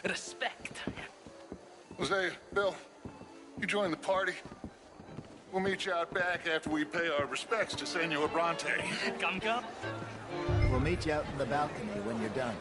Respect. Jose, Bill, you join the party. We'll meet you out back after we pay our respects to Senor Bronte. Come. We'll meet you out in the balcony when you're done.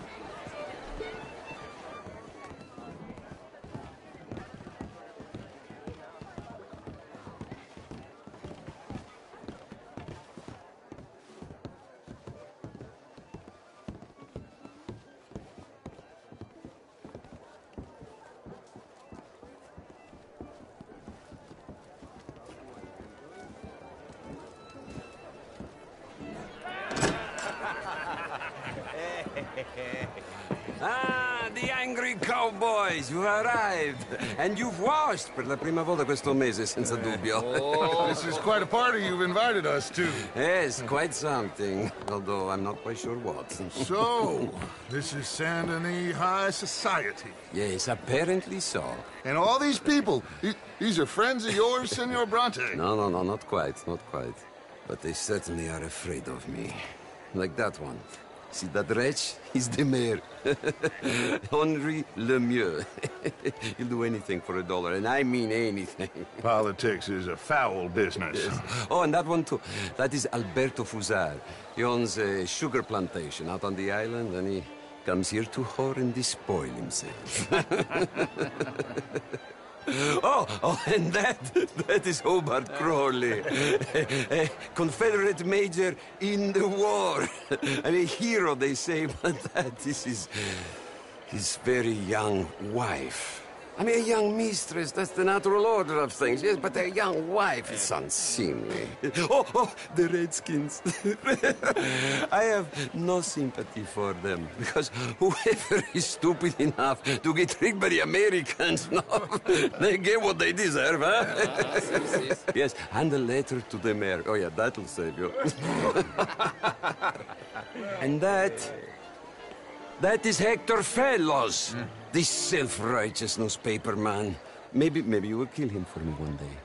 The angry cowboys, you've arrived. And you've washed per la prima volta questo mese, senza dubbio. This is quite a party you've invited us to. Yes, quite something. Although I'm not quite sure what. So, this is Saint Denis High Society. Yes, apparently so. And all these people, these are friends of yours, Senor Bronte? No, not quite, not quite. But they certainly are afraid of me. Like that one. See that wretch? He's the mayor. Henri Lemieux. He'll do anything for $1, and I mean anything. Politics is a foul business. Yes. Oh, and that one too. That is Alberto Fusar. He owns a sugar plantation out on the island, and he comes here to whore and despoil himself. Oh, and that is Hobart Crawley, a Confederate major in the war. I mean, a hero, they say, but that is his very young wife. I mean, a young mistress, that's the natural order of things, yes, but a young wife is unseemly. Oh, the Redskins. I have no sympathy for them, because whoever is stupid enough to get tricked by the Americans, no, they get what they deserve, huh? Yes, and a letter to the mayor. Oh, yeah, that'll save you. And that is Hector Fellows. This self-righteous newspaper man. Maybe you will kill him for me one day.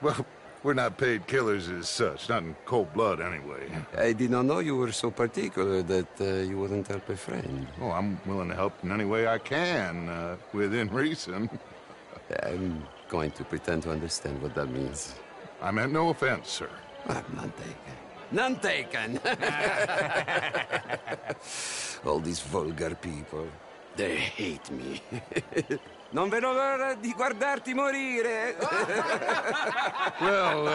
Well, we're not paid killers as such, not in cold blood anyway. I did not know you were so particular that you wouldn't help a friend. Oh, I'm willing to help in any way I can, within reason. I'm going to pretend to understand what that means. I meant no offense, sir. None taken. None taken! All these vulgar people. They hate me. Non vedo l'ora di guardarti morire. Well,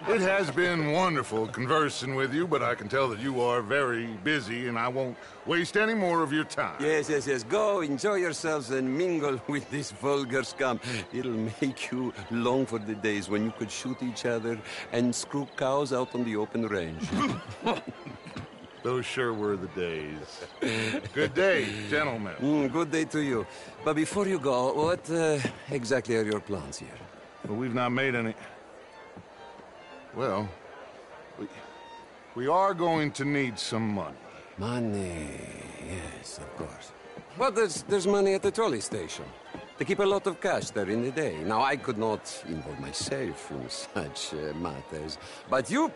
it has been wonderful conversing with you, but I can tell that you are very busy, and I won't waste any more of your time. Yes. Go, enjoy yourselves, and mingle with this vulgar scum. It'll make you long for the days when you could shoot each other and screw cows out on the open range. Those sure were the days. Good day, gentlemen. Good day to you. But before you go, what exactly are your plans here? Well, we've not made any... Well, we are going to need some money. Money, yes, of course. Well, there's money at the trolley station. They keep a lot of cash there in the day. Now, I could not involve myself in such matters. But you...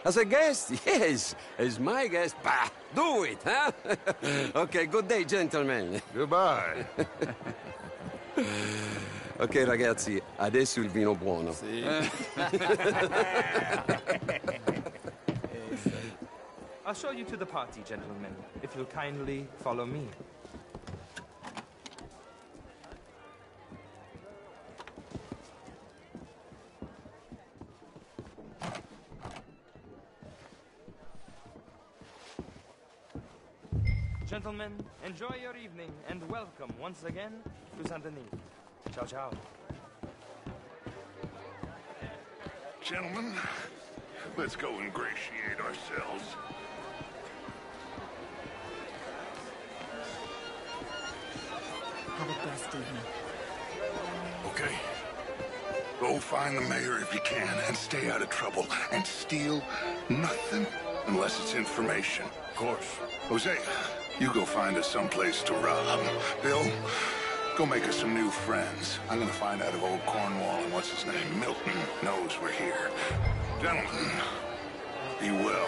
As a guest? Yes. As my guest? Bah! Do it, huh? Okay, good day, gentlemen. Goodbye. Ok, ragazzi, adesso il vino buono. Sì. I'll show you to the party, gentlemen, if you'll kindly follow me. Gentlemen, enjoy your evening, and welcome once again to Saint Denis. Ciao, ciao. Gentlemen, let's go ingratiate ourselves. Have a blessed evening. Okay. Go find the mayor if you can, and stay out of trouble. And steal nothing unless it's information. Of course. Jose, you go find us someplace to rob. Bill, go make us some new friends. I'm gonna find out if old Cornwall and what's his name, Milton, knows we're here. Gentlemen, be well.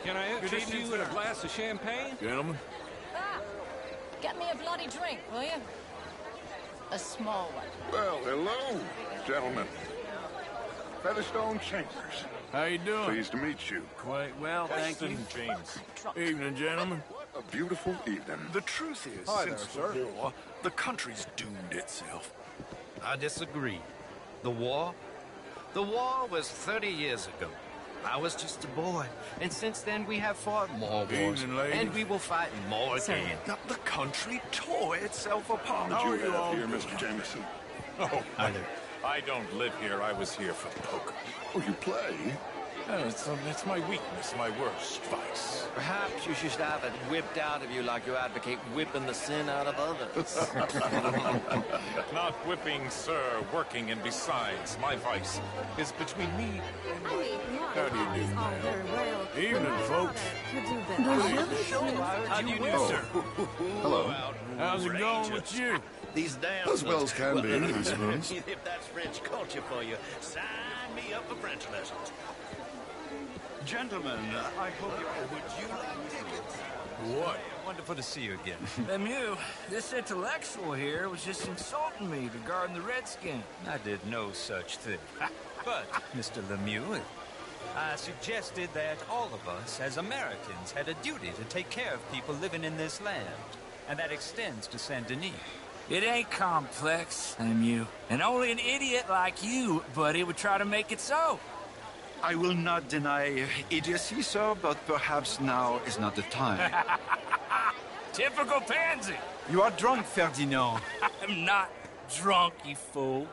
Can I interest you in a glass of champagne? Gentlemen? Ah, get me a bloody drink, will you? A small one. Well, hello, gentlemen. Featherstone Chambers. How you doing? Pleased to meet you. Quite well, thank you. James. Evening, gentlemen. A beautiful evening. The truth is, since the war, the country's doomed itself. I disagree. The war was 30 years ago. I was just a boy, and since then we have fought more wars, Evening, ladies. and we will fight more again. The country tore itself apart. What How you are you all have here, doing? Mr. Jameson? Oh, I don't live here. I was here for poker. Oh, you play? It's my weakness, my worst vice. Perhaps you should have it whipped out of you like you advocate whipping the sin out of others. Not whipping, sir, working, and besides, my vice is between me and How do you do, ma'am? Evening, folks. How do you do, sir? Hello. How's it going with you? These damn As well as can be, I suppose. If that's French culture for you, sign me up for French lessons. Gentlemen, I hope Would you like tickets? What? Wonderful to see you again. Lemieux, this intellectual here was just insulting me regarding the Redskin. I did no such thing. But, Mr. Lemieux, I suggested that all of us, as Americans, had a duty to take care of people living in this land. And that extends to Saint-Denis. It ain't complex, Lemieux. And only an idiot like you, buddy, would try to make it so. I will not deny idiocy, sir, but perhaps now is not the time. Typical pansy. You are drunk, Ferdinand. I'm not drunk, you fool.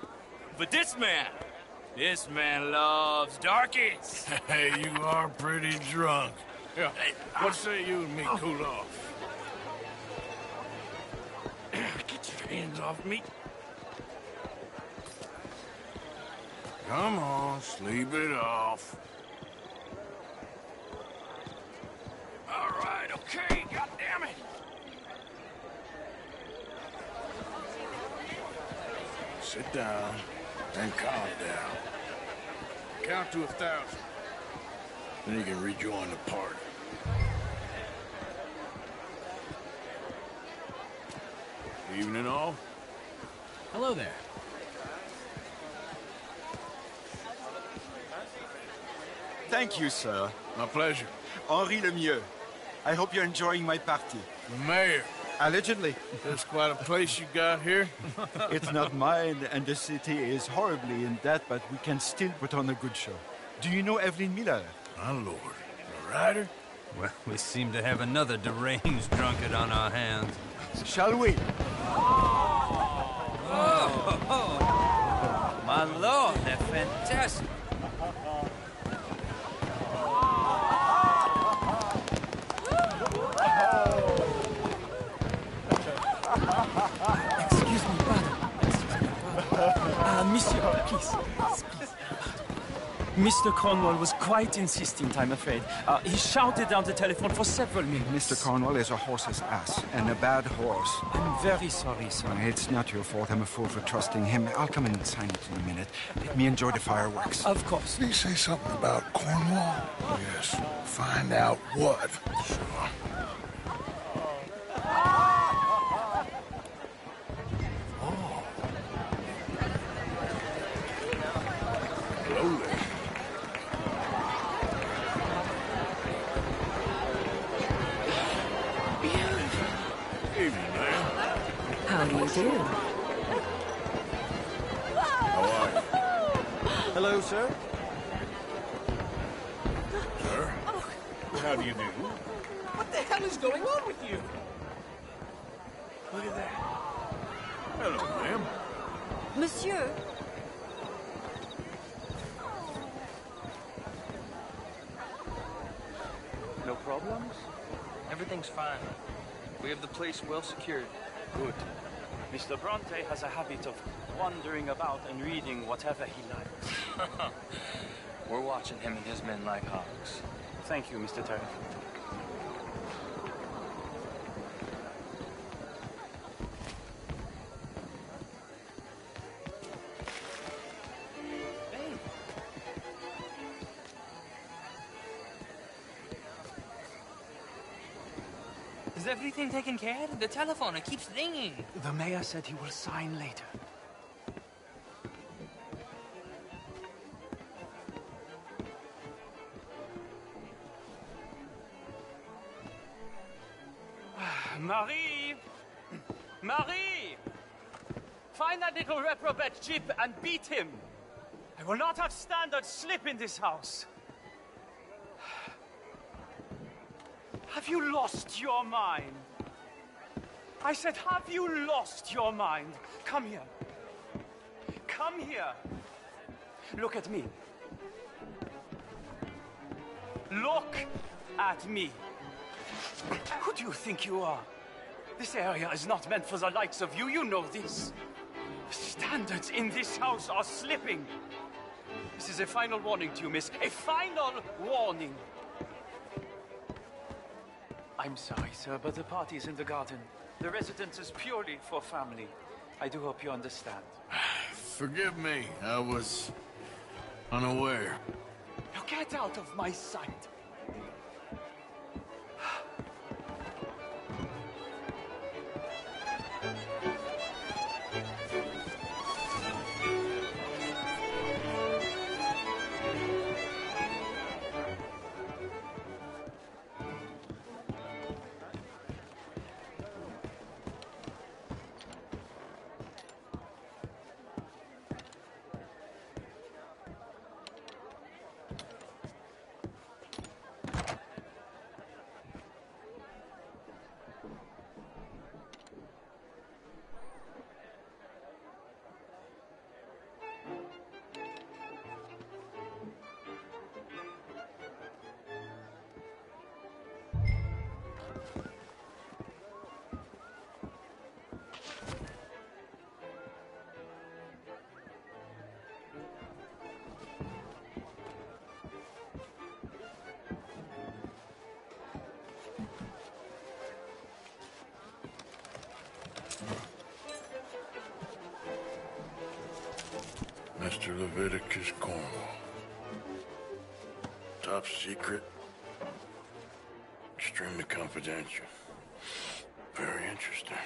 But this man loves darkies. Hey, you are pretty drunk. Yeah, what say you and me cool off? Get your hands off me. Come on, sleep it off. All right, okay, goddammit. Sit down and calm down. Count to 1,000. Then you can rejoin the party. Evening all. Hello there. Thank you, sir. My pleasure. Henri Lemieux. I hope you're enjoying my party. The mayor. Allegedly. That's quite a place you got here. It's not mine, and the city is horribly in debt, but we can still put on a good show. Do you know Evelyn Miller? My lord. A rider? Well, we seem to have another deranged drunkard on our hands. Shall we? My lord, they're fantastic. Excuse me, brother. Monsieur, please. Mr. Cornwall was quite insistent, I'm afraid. He shouted down the telephone for several minutes. Mr. Cornwall is a horse's ass, and a bad horse. I'm very sorry, sir. It's not your fault. I'm a fool for trusting him. I'll come in and sign it in a minute. Let me enjoy the fireworks. Of course. Did he say something about Cornwall? Yes. Find out what. Sure. Hello there. Evening, man. How do you do? How are you? Hello, sir. Sir? How do you do? What the hell is going on with you? Look at that. Hello, ma'am. Monsieur? No problems? Everything's fine. We have the place well secured. Good. Mr. Bronte has a habit of wandering about and reading whatever he likes. We're watching him and his men like hawks. Thank you, Mr. Terry. Is everything taken care of? The telephone, it keeps ringing. The mayor said he will sign later. Marie! Marie! Find that little reprobate Chip and beat him. I will not have standards slip in this house. Have you lost your mind? I said, have you lost your mind? Come here. Come here. Look at me. Look at me. Who do you think you are? This area is not meant for the likes of you. You know this. The standards in this house are slipping. This is a final warning to you, miss. A final warning. I'm sorry, sir, but the party's in the garden. The residence is purely for family. I do hope you understand. Forgive me. I was unaware. Now get out of my sight. Mr. Leviticus Cornwall. Top secret. Extremely confidential. Very interesting.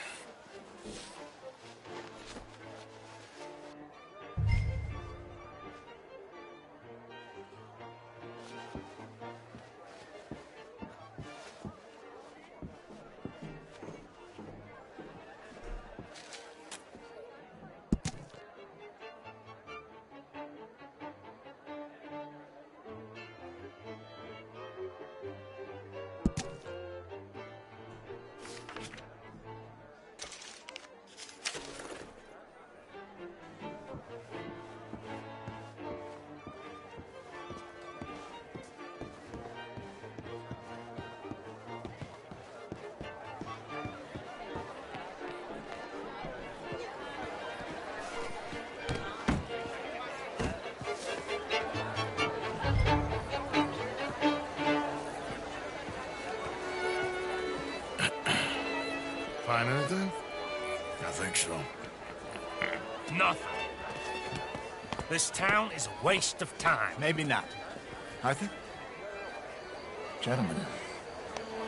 Find anything? I think so. Nothing. This town is a waste of time. Maybe not. Arthur? Gentlemen,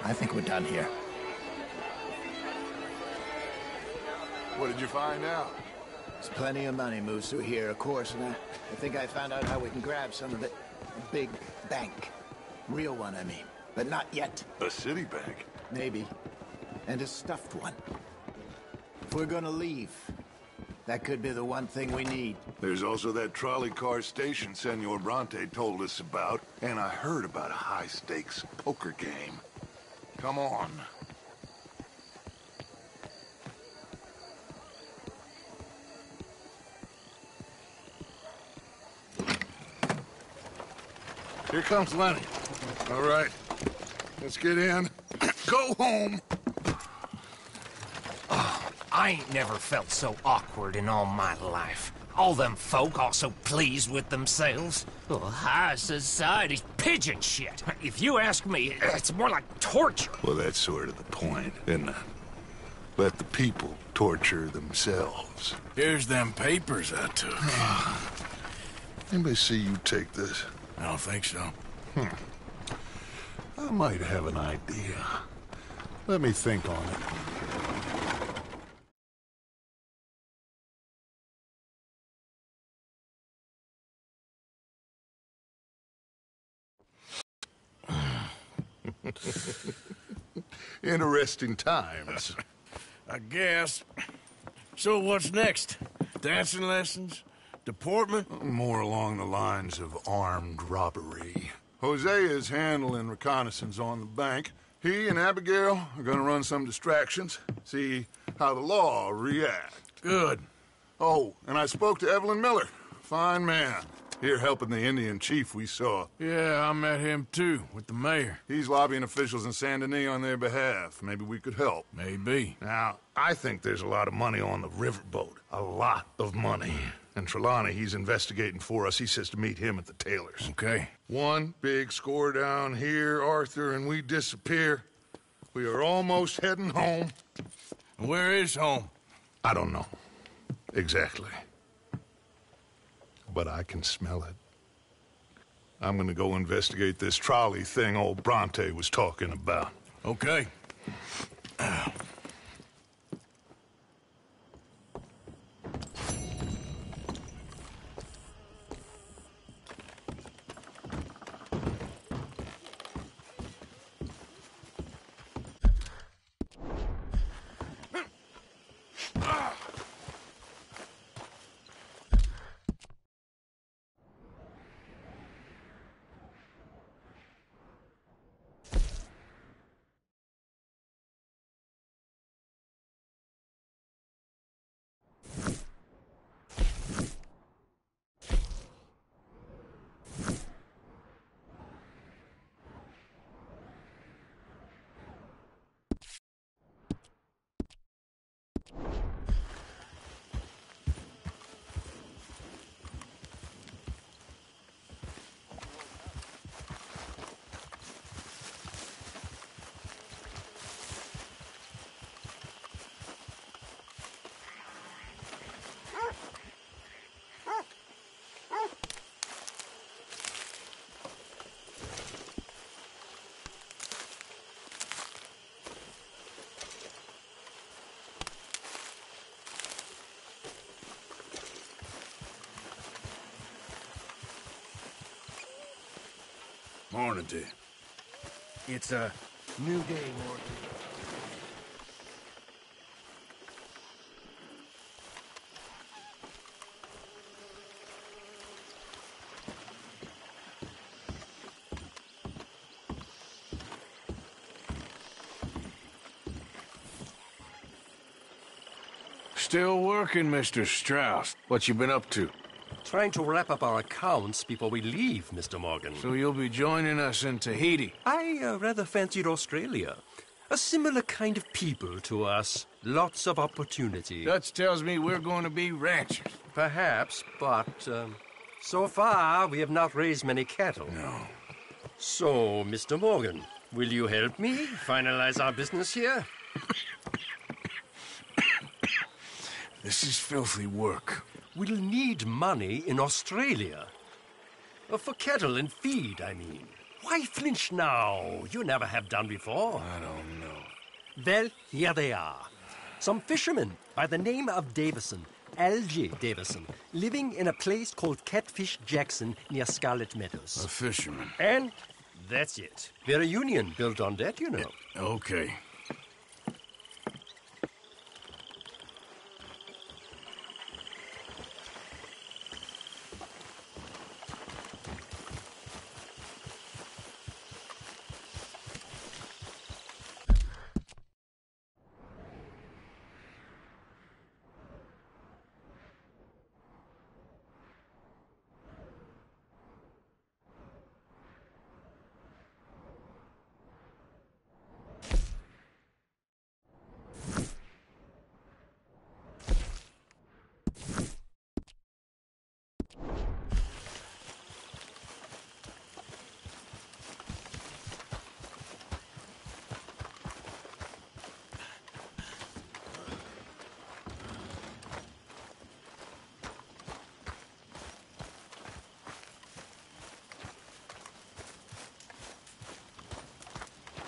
I think we're done here. What did you find out? There's plenty of money moves through here, of course, and I think I found out how we can grab some of it. A big bank. Real one, I mean. But not yet. A city bank? Maybe. And a stuffed one. If we're gonna leave, that could be the one thing we need. There's also that trolley car station Senor Bronte told us about, and I heard about a high-stakes poker game. Come on. Here comes Lenny. All right, let's get in. Go home. I ain't never felt so awkward in all my life. All them folk all so pleased with themselves. Oh, high society's pigeon shit. If you ask me, it's more like torture. Well, that's sort of the point, isn't it? Let the people torture themselves. Here's them papers I took. Anybody see you take this? I don't think so. I might have an idea. Let me think on it. Interesting times. I guess. So what's next? Dancing lessons? Deportment? More along the lines of armed robbery. Hosea is handling reconnaissance on the bank. He and Abigail are gonna run some distractions, see how the law react. Good. Oh, and I spoke to Evelyn Miller. Fine man. Here helping the Indian chief we saw. Yeah, I met him too, with the mayor. He's lobbying officials in Saint Denis on their behalf. Maybe we could help. Maybe. Now, I think there's a lot of money on the riverboat. A lot of money. And Trelawney, he's investigating for us. He says to meet him at the Taylor's. Okay. One big score down here, Arthur, and we disappear. We are almost heading home. Where is home? I don't know. Exactly. But I can smell it. I'm gonna go investigate this trolley thing old Bronte was talking about. Okay. Morning, dear. It's a new day, Morgan. Still working, Mr. Strauss. What you been up to? Trying to wrap up our accounts before we leave, Mr. Morgan. So you'll be joining us in Tahiti? I rather fancied Australia. A similar kind of people to us. Lots of opportunity. Dutch tells me we're going to be ranchers. Perhaps, but so far we have not raised many cattle. No. So, Mr. Morgan, will you help me finalize our business here? This is filthy work. We'll need money in Australia. For cattle and feed, I mean. Why flinch now? You never have done before. I don't know. Well, here they are. Some fishermen by the name of Davison, Algie Davison, living in a place called Catfish Jackson near Scarlet Meadows. A fisherman. And that's it. We're a union built on that, you know. Okay.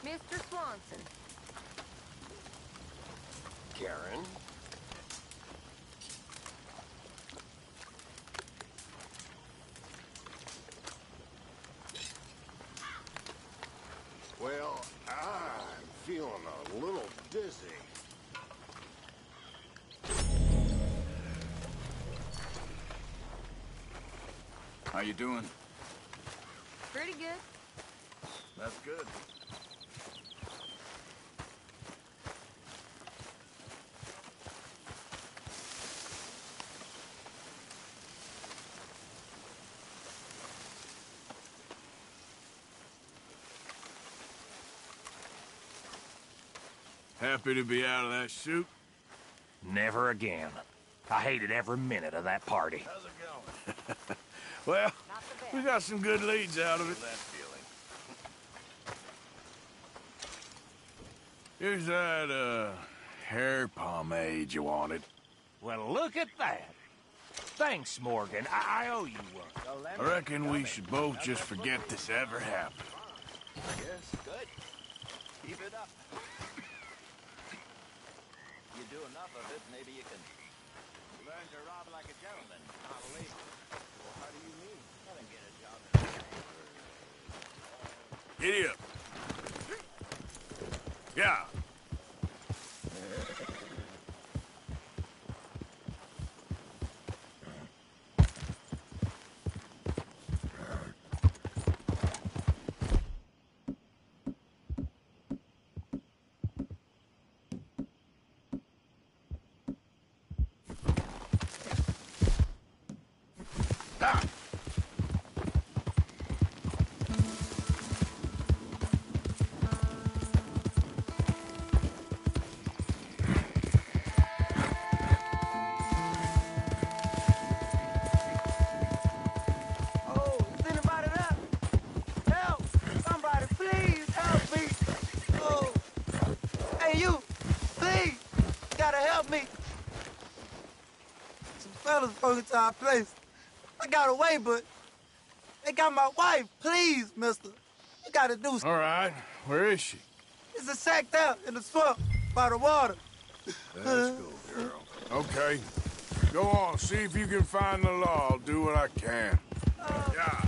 Mr. Swanson. Baron. Well, I'm feeling a little dizzy. How you doing? Pretty good. That's good. Happy to be out of that chute? Never again. I hated every minute of that party. How's it going? Well, we got some good leads out of it. That feeling. Here's that, hair pomade you wanted. Well, look at that. Thanks, Morgan. I owe you one. I reckon we should both just forget this ever happened. Yes, good. Keep it up. You do enough of it, maybe you can learn to rob like a gentleman. Probably. Well, how do you mean? Let him get a job. Giddy up. Yeah. Broke into our place. I got away, but they got my wife. Please, mister. You gotta do something. All right. Where is she? It's a sack there in the swamp by the water. Let's go, girl. Okay. Go on. See if you can find the law. I'll do what I can. Yeah.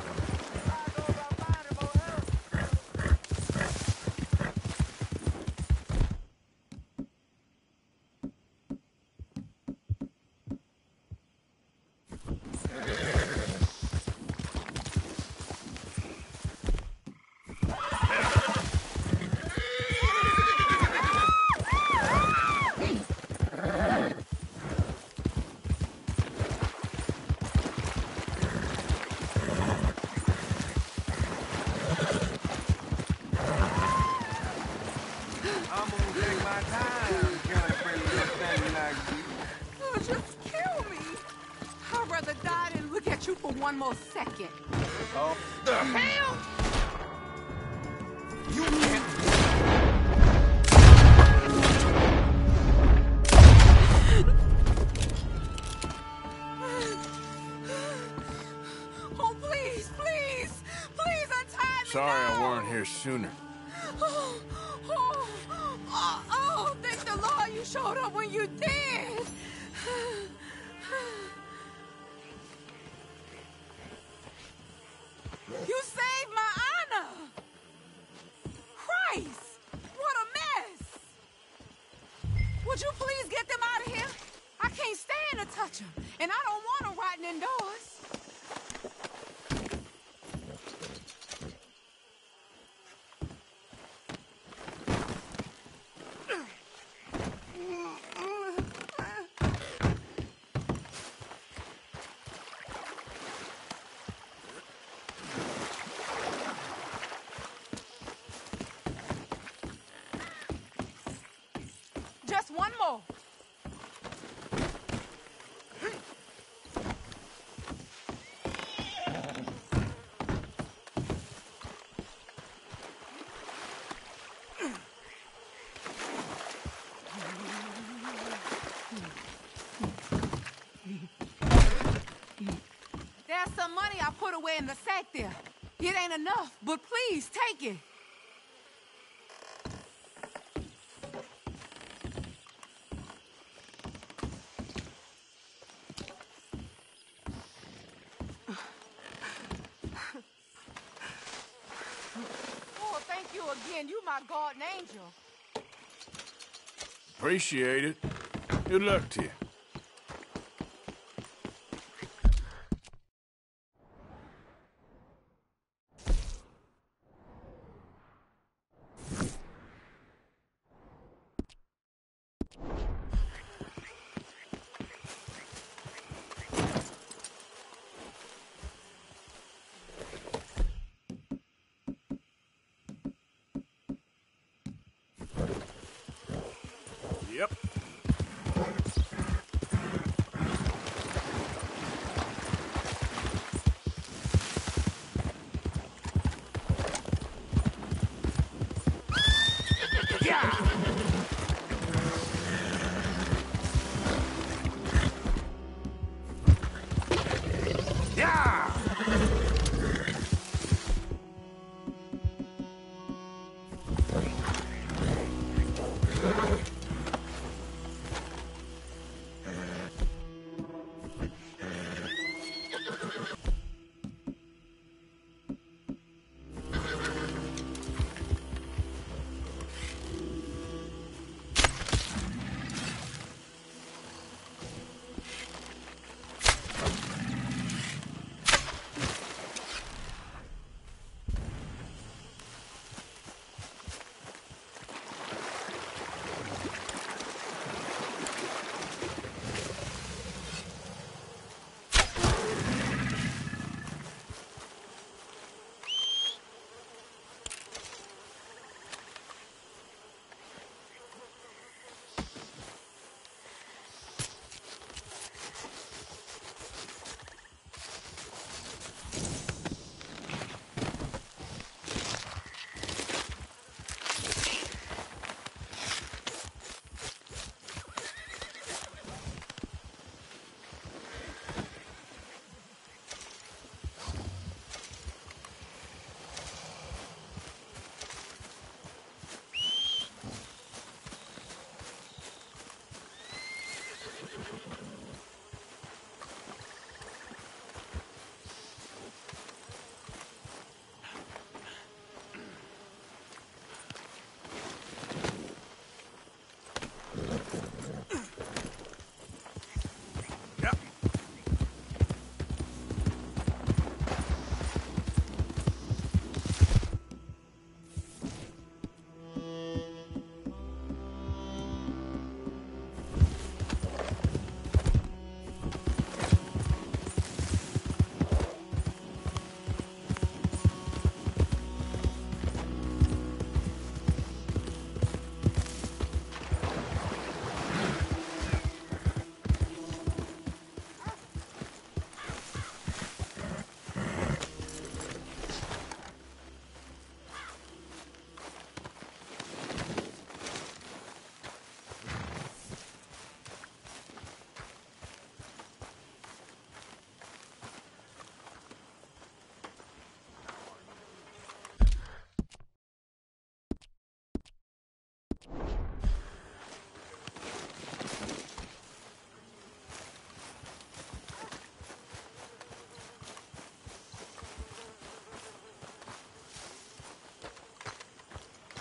One more second. Oh, the hell! You can't. Oh, please, please, please untie me. Sorry now. I weren't here sooner. Oh, thank the Lord you showed up when you did. You saved my honor! Christ! What a mess! Would you please get them out of here? I can't stand to touch them, and I don't want them rotting indoors. Just one more. There's some money I put away in the sack there. It ain't enough, but please take it. and you my guardian angel. Appreciate it. Good luck to you. Yep.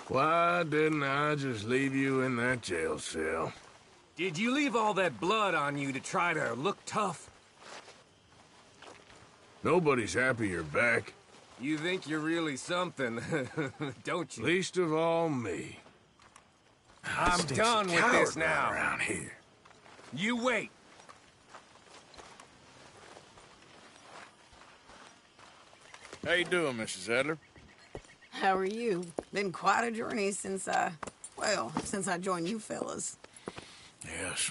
Why didn't I just leave you in that jail cell? Did you leave all that blood on you to try to look tough? Nobody's happy you're back. You think you're really something, don't you? Least of all me. I'm done with this now. Around here. You wait. How you doing, Mrs. Adler? How are you? Been quite a journey since I joined you fellas. Yes.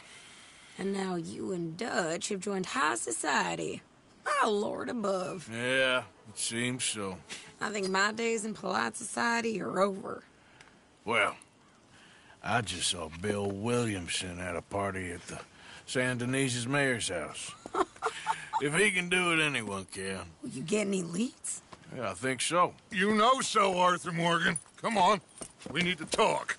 And now you and Dutch have joined high society. Oh, Lord above. Yeah, it seems so. I think my days in polite society are over. Well, I just saw Bill Williamson at a party at the San Denise's mayor's house. If he can do it, anyone can. Will you get any leads? Yeah, I think so. You know so, Arthur Morgan. Come on. We need to talk.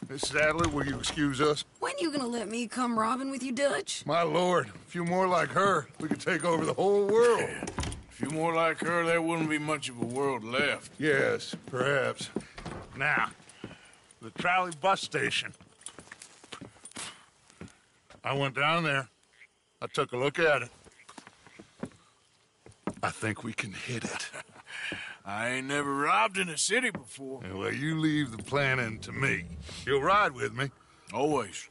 Miss Sadler, will you excuse us? When you gonna let me come robbing with you, Dutch? My lord, a few more like her, we could take over the whole world. Yeah. A few more like her, there wouldn't be much of a world left. Yes, perhaps. Now, the trolley bus station. I went down there. I took a look at it. I think we can hit it. I ain't never robbed in a city before. Well, you leave the planning to me. You'll ride with me? Always.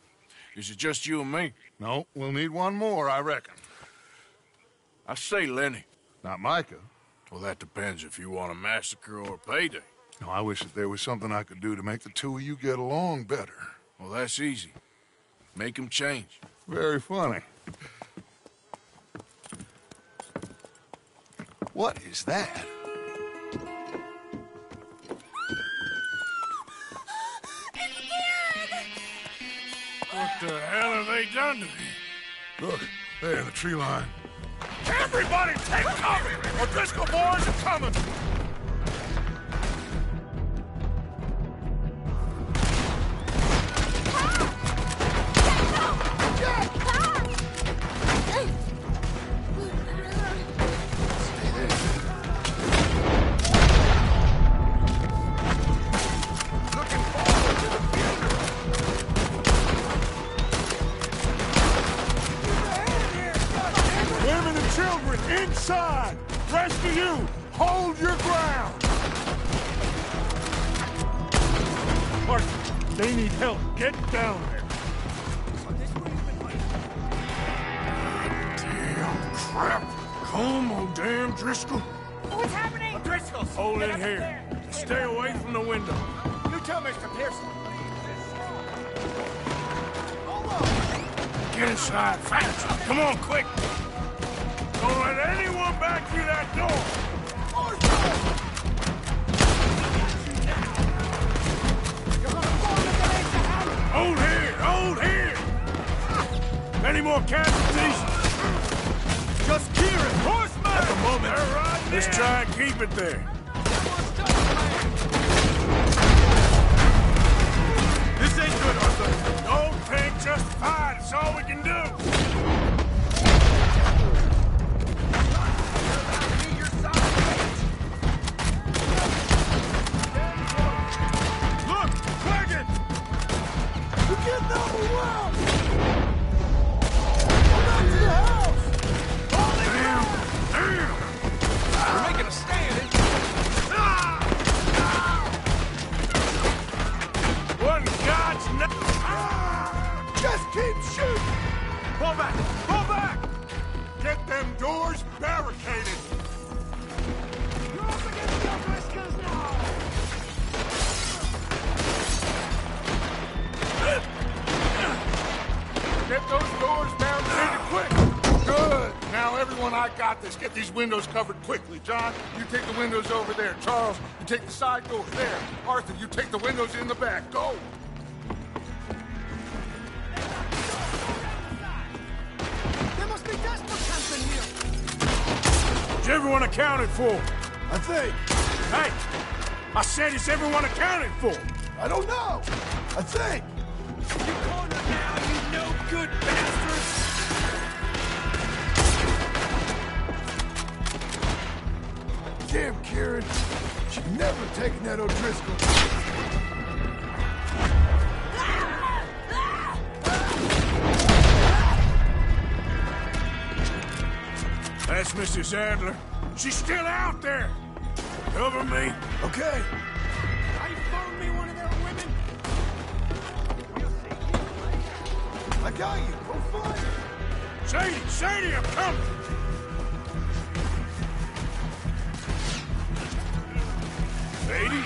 Is it just you and me? No, we'll need one more, I reckon. I say Lenny. Not Micah. Well, that depends if you want a massacre or a payday. No, I wish that there was something I could do to make the two of you get along better. Well, that's easy. Make them change. Very funny. What is that? What the hell have they done to me? Look, there in the tree line. Everybody take cover! O'Driscoll boys are coming! Inside! Rest of you, hold your ground! Martin, they need help. Get down there. Damn crap. Come on, damn Driscoll. What's happening? Driscoll! Hold in here. Stay away from the window. You tell Mr. Pearson. Get inside, fast. Come on, quick. Don't let anyone back through that door! Hold here! Hold here! Any more casualties? Just Kieran! Horseman! At the moment, let's try and keep it there. This ain't good, Arthur. Don't think justified. It's all we can do. Get these windows covered quickly. John, you take the windows over there. Charles, you take the side door there. Arthur, you take the windows in the back. Go! There must be desperate camps in here. Is everyone accounted for? I think. Hey! I said, is everyone accounted for? I don't know. I think. You cornered now, you no good bastards! Damn, Kieran. Should never taken that O'Driscoll. That's Mrs. Adler. She's still out there. Cover me. Okay. How you phone me one of their women? I got you. Go find her. Sadie, I'm coming. Sadie?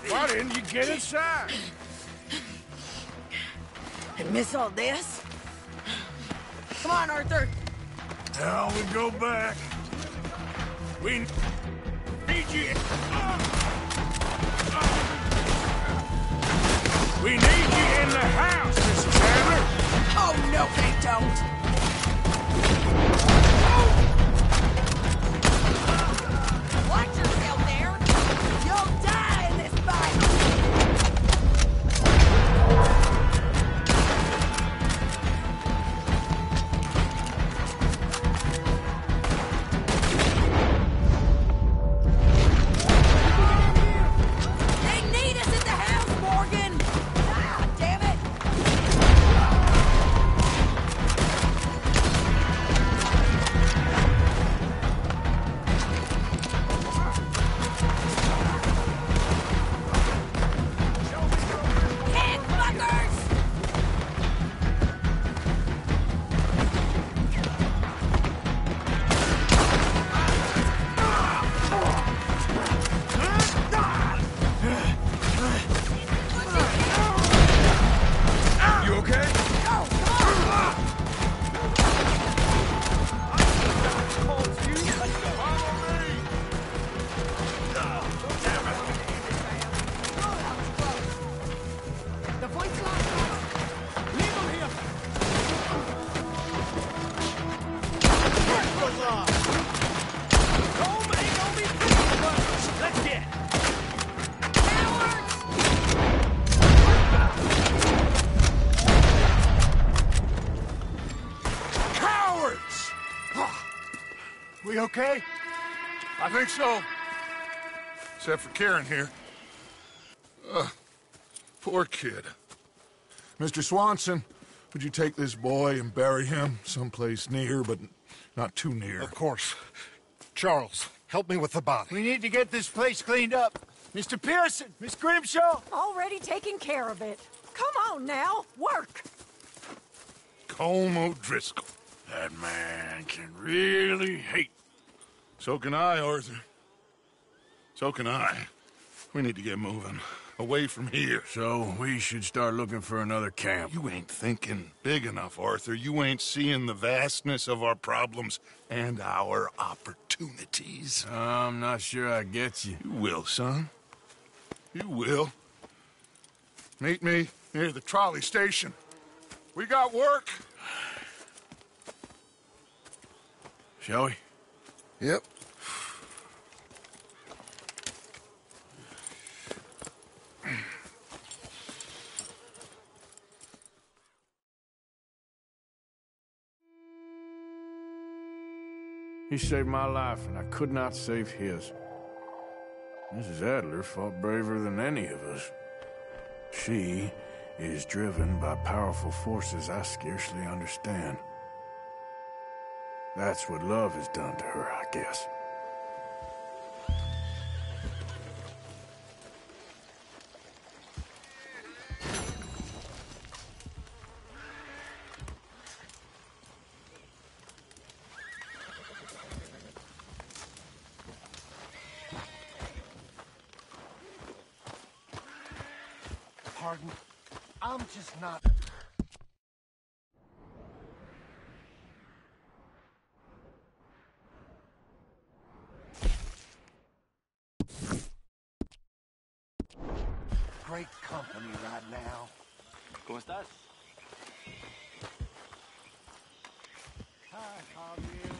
Why didn't you get inside? And miss all this? Come on, Arthur. Now we go back. We need you. We need you in the house, Mrs. Adler. Oh, no, they don't. Watch yourself there. You'll die in this fight. okay? I think so. Except for Karen here. Poor kid. Mr. Swanson, would you take this boy and bury him someplace near, but not too near? Of course. Charles, help me with the body. We need to get this place cleaned up. Mr. Pearson, Miss Grimshaw. Already taking care of it. Come on now, work. Colm O'Driscoll. That man can really hate. So can I, Arthur. So can I. We need to get moving. Away from here. So we should start looking for another camp. You ain't thinking big enough, Arthur. You ain't seeing the vastness of our problems and our opportunities. I'm not sure I get you. You will, son. You will. Meet me near the trolley station. We got work. Shall we? Yep. He saved my life, and I could not save his. Mrs. Adler fought braver than any of us. She is driven by powerful forces I scarcely understand. That's what love has done to her, I guess. Pardon? I'm just not... Great company right now. ¿Cómo estás? Hi, Javier.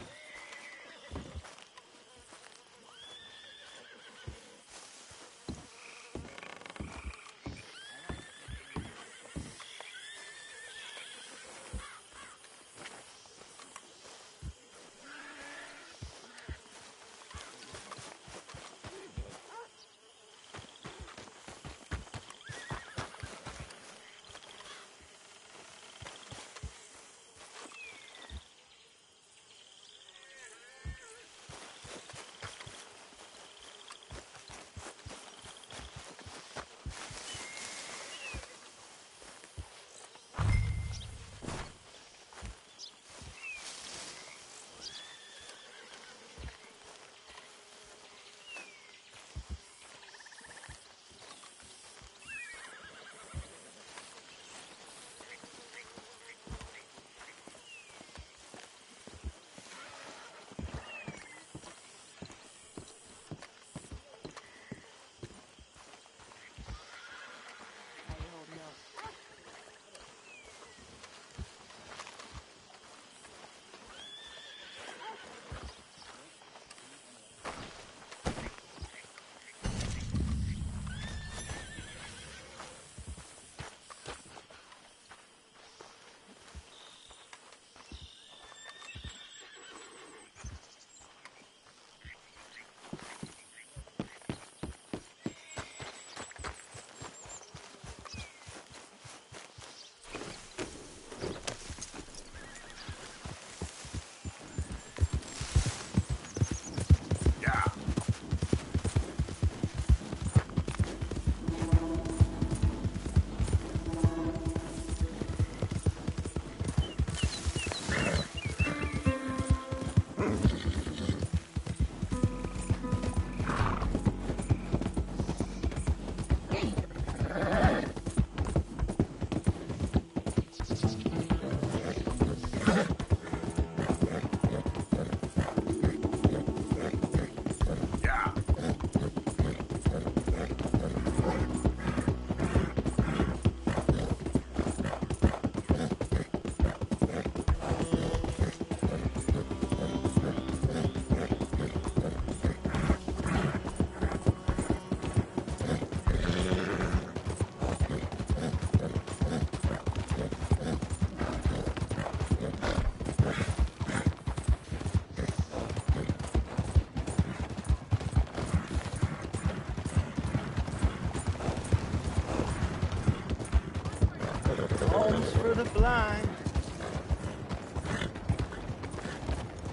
Alms for the blind.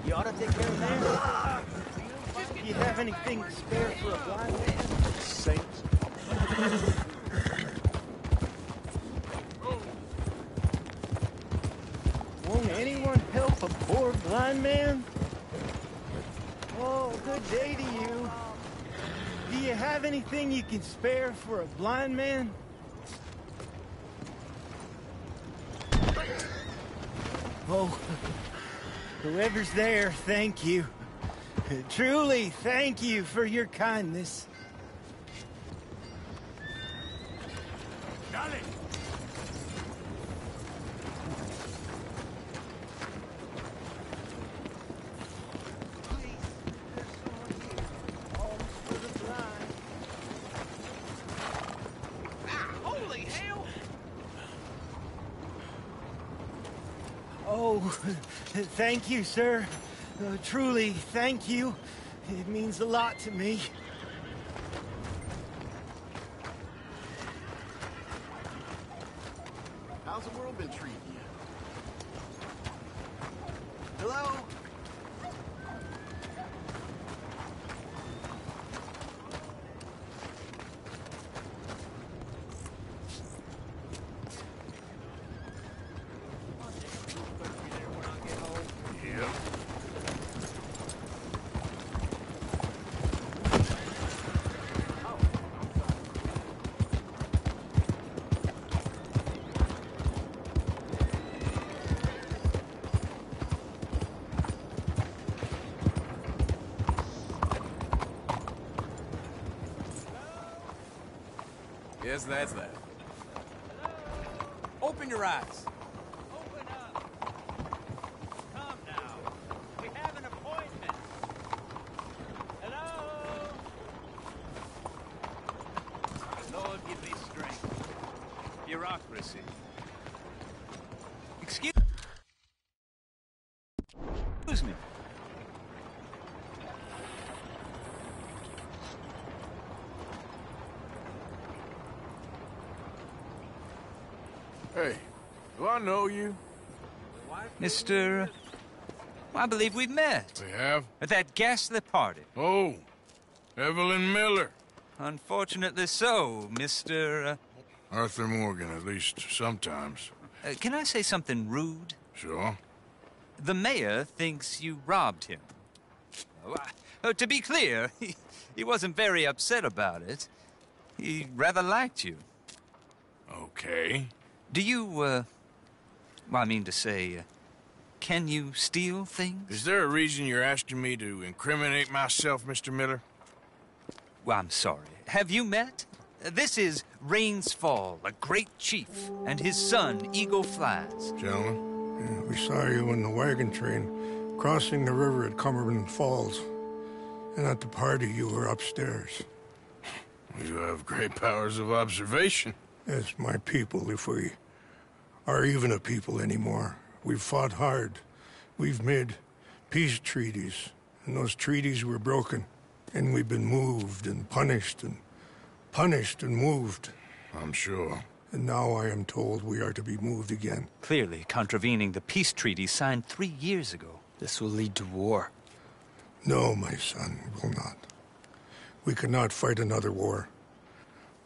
You ought to take care of that. Do you have anything to spare for a blind man? Saints. Won't anyone help a poor blind man? Oh, good day to you. Do you have anything you can spare for a blind man? Oh, whoever's there, thank you. Truly, thank you for your kindness. Dale! Holy hell! Oh, thank you, sir. Truly, thank you. It means a lot to me. How's the world been treating you? Hello? Yes, that's that. Open your eyes. Open up. Come now. We have an appointment. Hello? Lord, give me strength. Bureaucracy. Excuse me. Hey, do I know you? Mr. I believe we've met. We have? At that ghastly party. Oh, Evelyn Miller. Unfortunately so, Mr. Arthur Morgan, at least sometimes. Can I say something rude? Sure. The mayor thinks you robbed him. To be clear, he wasn't very upset about it. He rather liked you. Okay. Do you, well, I mean to say, can you steal things? Is there a reason you're asking me to incriminate myself, Mr. Miller? Well, I'm sorry. Have you met? This is Rains Fall, a great chief, and his son, Eagle Flies. Gentlemen, we saw you in the wagon train crossing the river at Cumberland Falls. And at the party, you were upstairs. You have great powers of observation. Yes, my people, if we are even a people anymore. We've fought hard. We've made peace treaties, and those treaties were broken. And we've been moved and punished and moved. I'm sure. And now I am told we are to be moved again. Clearly contravening the peace treaty signed 3 years ago. This will lead to war. No, my son, it will not. We cannot fight another war.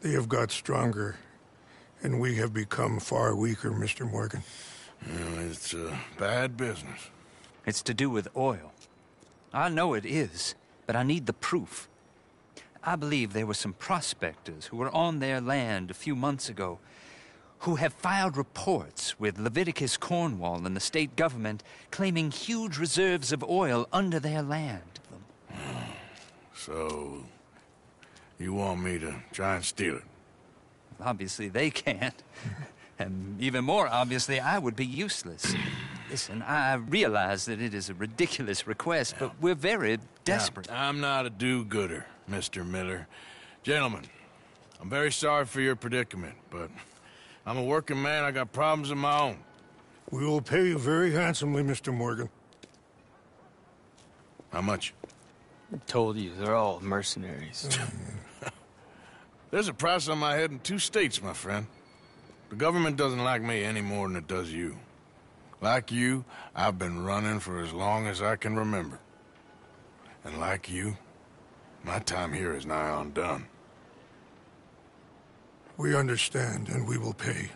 They have got stronger, and we have become far weaker, Mr. Morgan. Well, it's a bad business. It's to do with oil. I know it is, but I need the proof. I believe there were some prospectors who were on their land a few months ago who have filed reports with Leviticus Cornwall and the state government claiming huge reserves of oil under their land. So, you want me to try and steal it? Obviously they can't. And even more obviously, I would be useless. Listen, I realize that it is a ridiculous request, but we're very desperate. Now, I'm not a do-gooder, Mr. Miller. Gentlemen, I'm very sorry for your predicament, but I'm a working man. I got problems of my own. We will pay you very handsomely, Mr. Morgan. How much? I told you, they're all mercenaries. There's a price on my head in 2 states, my friend. The government doesn't like me any more than it does you. Like you, I've been running for as long as I can remember. And like you, my time here is nigh on done. We understand, and we will pay.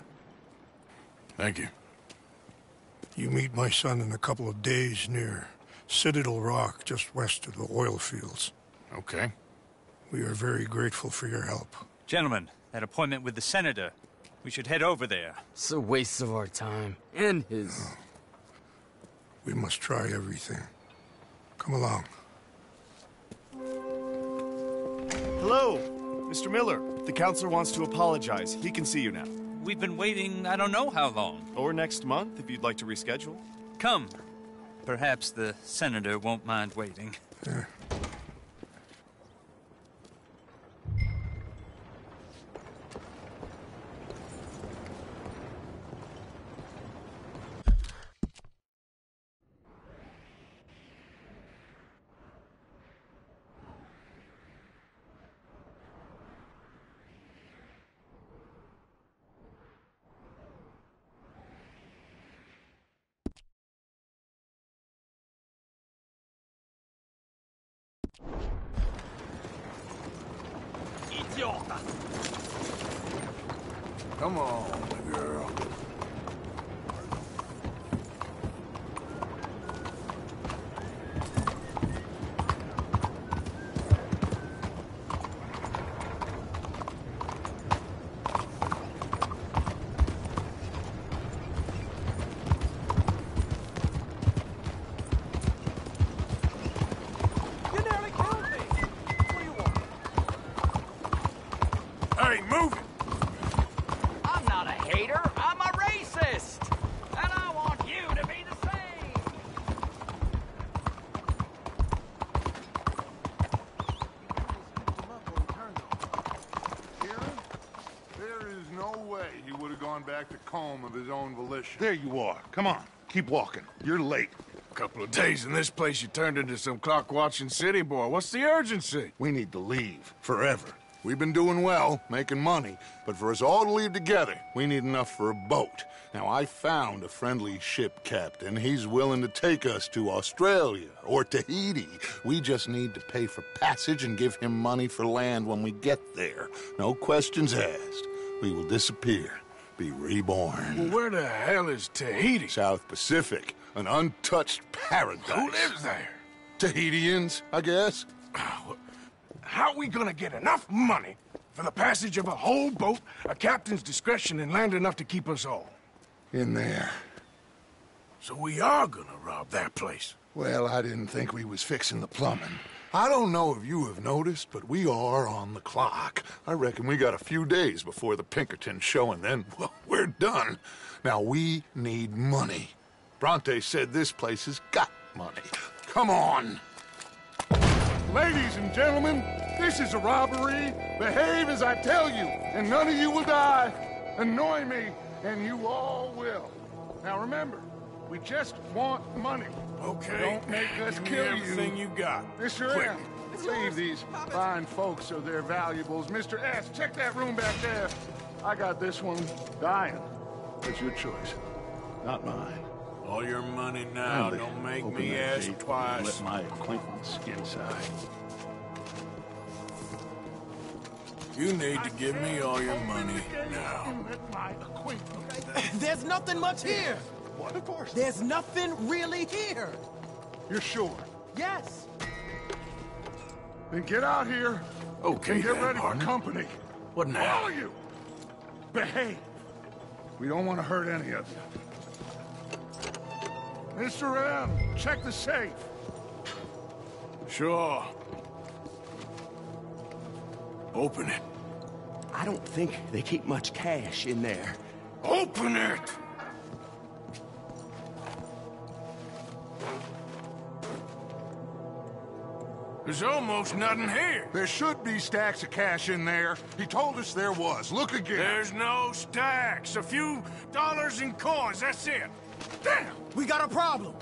Thank you. You meet my son in a couple of days near Citadel Rock, just west of the oil fields. Okay. We are very grateful for your help. Gentlemen, that appointment with the senator. We should head over there. It's a waste of our time. And his. We must try everything. Come along. Hello, Mr. Miller. The counselor wants to apologize. He can see you now. We've been waiting I don't know how long. Or next month, if you'd like to reschedule. Come. Perhaps the senator won't mind waiting. Yeah. Idiota! Come on, girl. You nearly killed me! What do you want? Hey, move it! I'm not a hater, I'm a racist! And I want you to be the same! There is no way he would have gone back to Combe of his own volition. There you are. Come on. Keep walking. You're late. A couple of days in this place, you turned into some clock-watching city boy. What's the urgency? We need to leave. Forever. We've been doing well, making money, but for us all to leave together, we need enough for a boat. Now, I found a friendly ship captain. He's willing to take us to Australia or Tahiti. We just need to pay for passage and give him money for land when we get there. No questions asked. We will disappear, be reborn. Well, where the hell is Tahiti? South Pacific, an untouched paradise. Who lives there? Tahitians, I guess. How are we gonna get enough money for the passage of a whole boat, a captain's discretion, and land enough to keep us all? In there. So we are gonna rob that place. Well, I didn't think we was fixing the plumbing. I don't know if you have noticed, but we are on the clock. I reckon we got a few days before the Pinkertons show, and then, well, we're done. Now, we need money. Bronte said this place has got money. Come on. Ladies and gentlemen, this is a robbery. Behave as I tell you, and none of you will die. Annoy me, and you all will. Now remember, we just want money. Okay. Don't make us Give me kill everything you got. Mr. Quick. M, save these fine folks of their valuables. Mr. S, check that room back there. I got this one dying. It's your choice, not mine. All your money now. Don't make me ask twice. Let my acquaintance inside. You need to give me all your money now. Let my acquaintance. There's nothing much here. What? Of course. There's nothing really here. You're sure? Yes. Then get out here. Okay, and get then, ready partner. for company. What now? All of you. Behave. We don't want to hurt any of you. Mr. M, check the safe. Sure. Open it. I don't think they keep much cash in there. Open it! There's almost nothing here. There should be stacks of cash in there. He told us there was. Look again. There's no stacks. A few dollars in coins, that's it. Damn! We got a problem.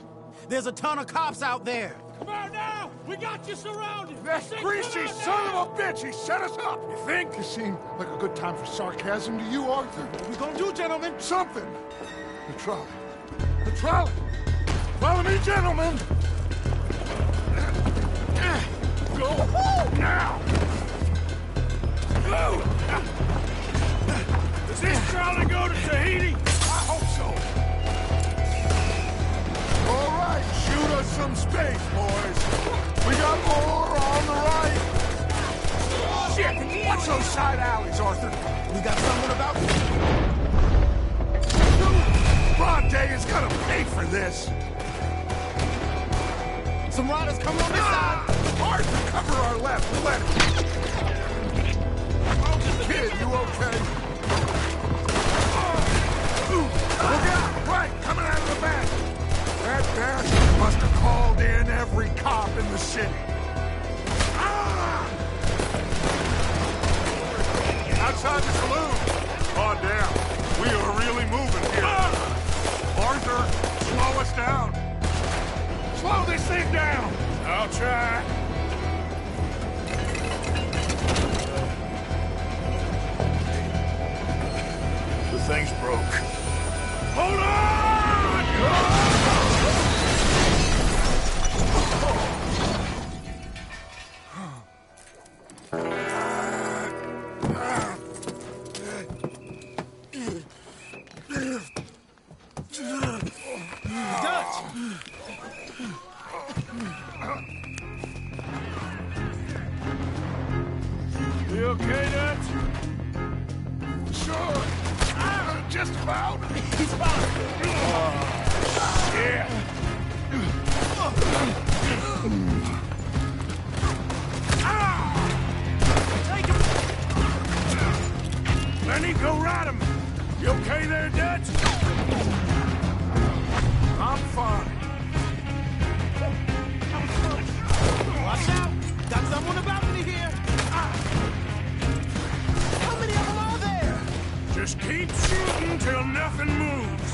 There's a ton of cops out there. Come out now! We got you surrounded! That greasy son of a bitch! He set us up! You think? It seemed like a good time for sarcasm to you, Arthur. What we gonna do, gentlemen? Something! The trolley. The trolley! Follow me, gentlemen! Go now! Go! Does this trolley go to Tahiti? I hope so. All right, shoot us some space, boys. We got more on the right. Shit! Watch those side alleys, Arthur. We got someone about... Broad Day is gonna pay for this. Some riders coming on this side. Arthur, cover our left. We'll let him. Kid, you okay? Look out! Right, coming out of the back. That bastard must have called in every cop in the city. Outside the saloon. Oh, damn. We are really moving here. Arthur, slow us down. Slow this thing down. I'll try. The thing's broke. Hold on! You okay, Dutch? Sure. Just about. He's about. Shit. Lenny, go ride him. You okay there, Dutch? I'm fine. Watch out! Got someone about me here. How many of them are there? Just keep shooting till nothing moves.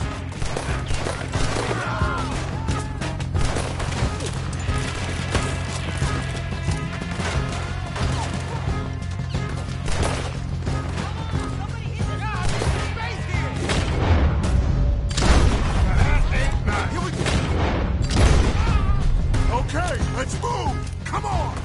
Okay, let's move! Come on!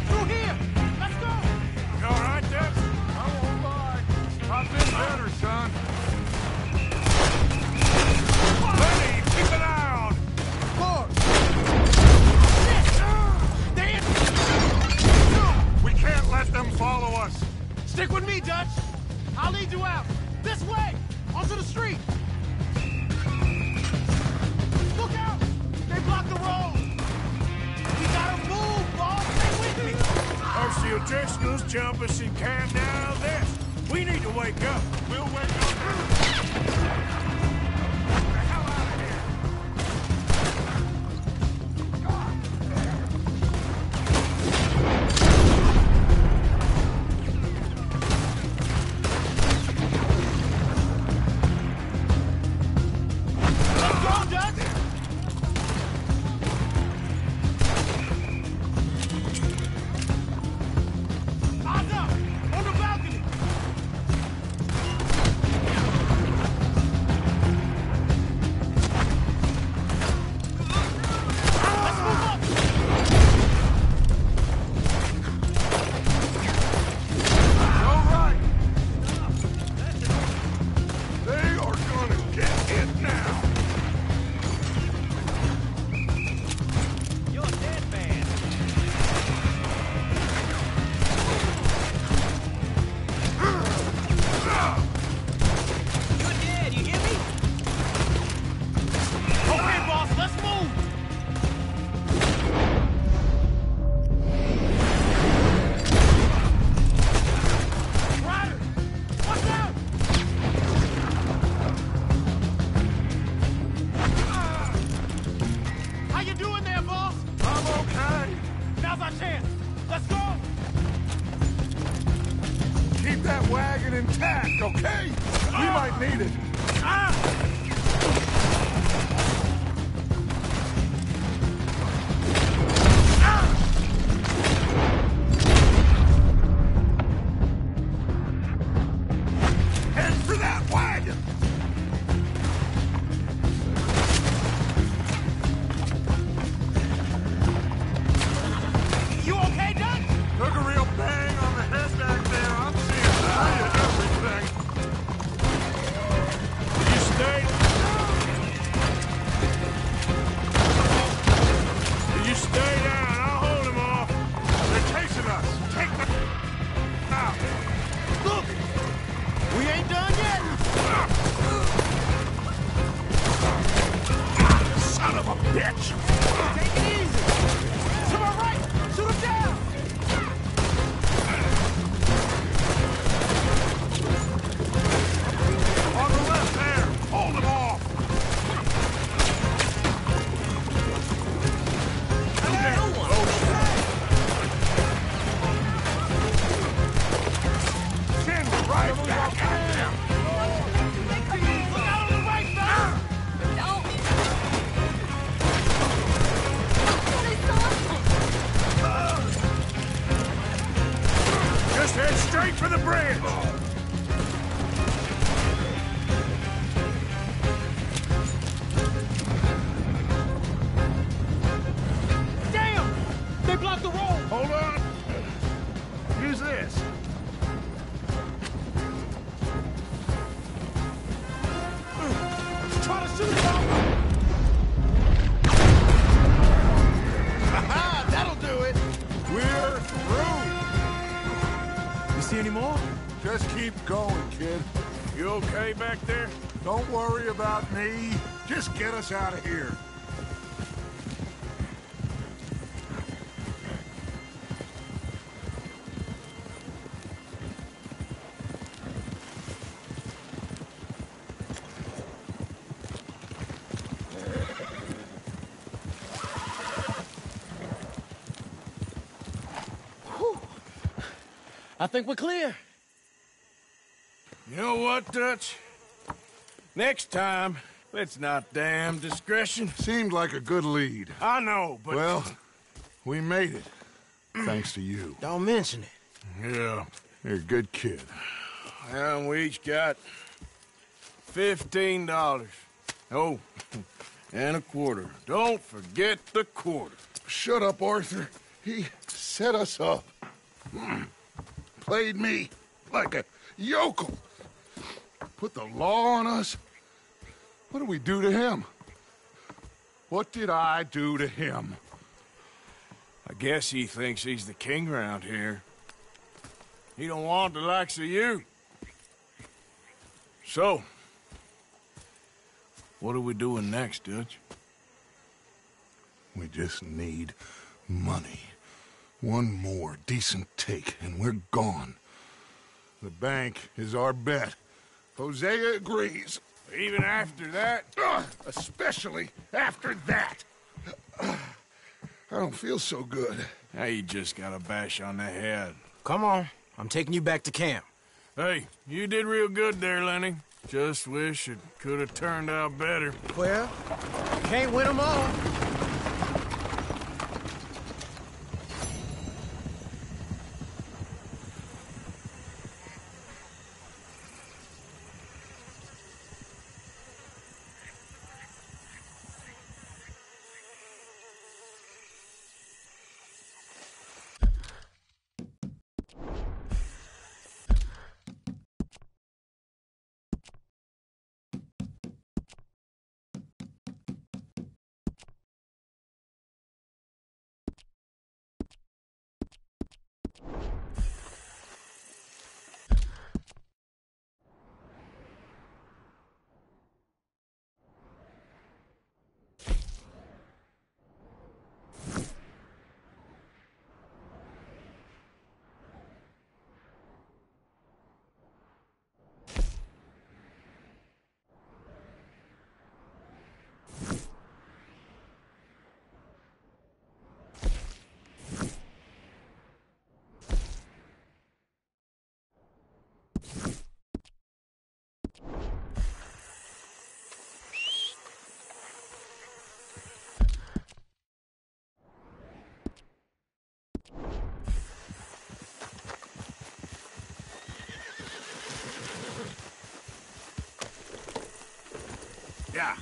Through here! Let's go! You all right, Dutch? I won't lie. I've been better, son. Lenny, keep an eye on. We can't let them follow us. Stick with me, Dutch. I'll lead you out. This way! Onto the street! Look out! They blocked the road! We gotta move, boss! Stay with me! Percy O'Driscoll's jump us and calm down this. We need to wake up. We'll wake up. Let's go, Dutch! Eyes up! On the balcony! Keep that wagon intact, okay? We might need it. Head for that wagon! You okay, Dutch? Took a real bang on the head back there. I'm seeing through everything. You stay. You stay down. I'll hold them off. They're chasing us. Take them out. Look! We ain't done yet! Son of a bitch! Take it easy! To my right! Shoot him down! On the left there! Hold them off! Chin right back at them! Look out on the right, fella! Just head straight for the bridge! Damn! They blocked the road! Hold on! Use this. Try to shoot it out! Aha! That'll do it! We're through! You see any more? Just keep going, kid. You okay back there? Don't worry about me. Just get us out of here. I think we're clear. You know what, Dutch? Next time, let's not damn discretion. Seemed like a good lead. I know, but... Well, we made it. Thanks to you. Don't mention it. Yeah, you're a good kid. And we each got $15. Oh, and a quarter. Don't forget the quarter. Shut up, Arthur. He set us up. Played me like a yokel. Put the law on us. What did we do to him? What did I do to him? I guess he thinks he's the king around here. He don't want the likes of you. So, what are we doing next, Dutch? We just need money. One more decent take, and we're gone. The bank is our bet. Hosea agrees. Even after that? Especially after that. I don't feel so good. Now you just got a bash on the head. Come on. I'm taking you back to camp. Hey, you did real good there, Lenny. Just wish it could have turned out better. Well, can't win them all. Yeah.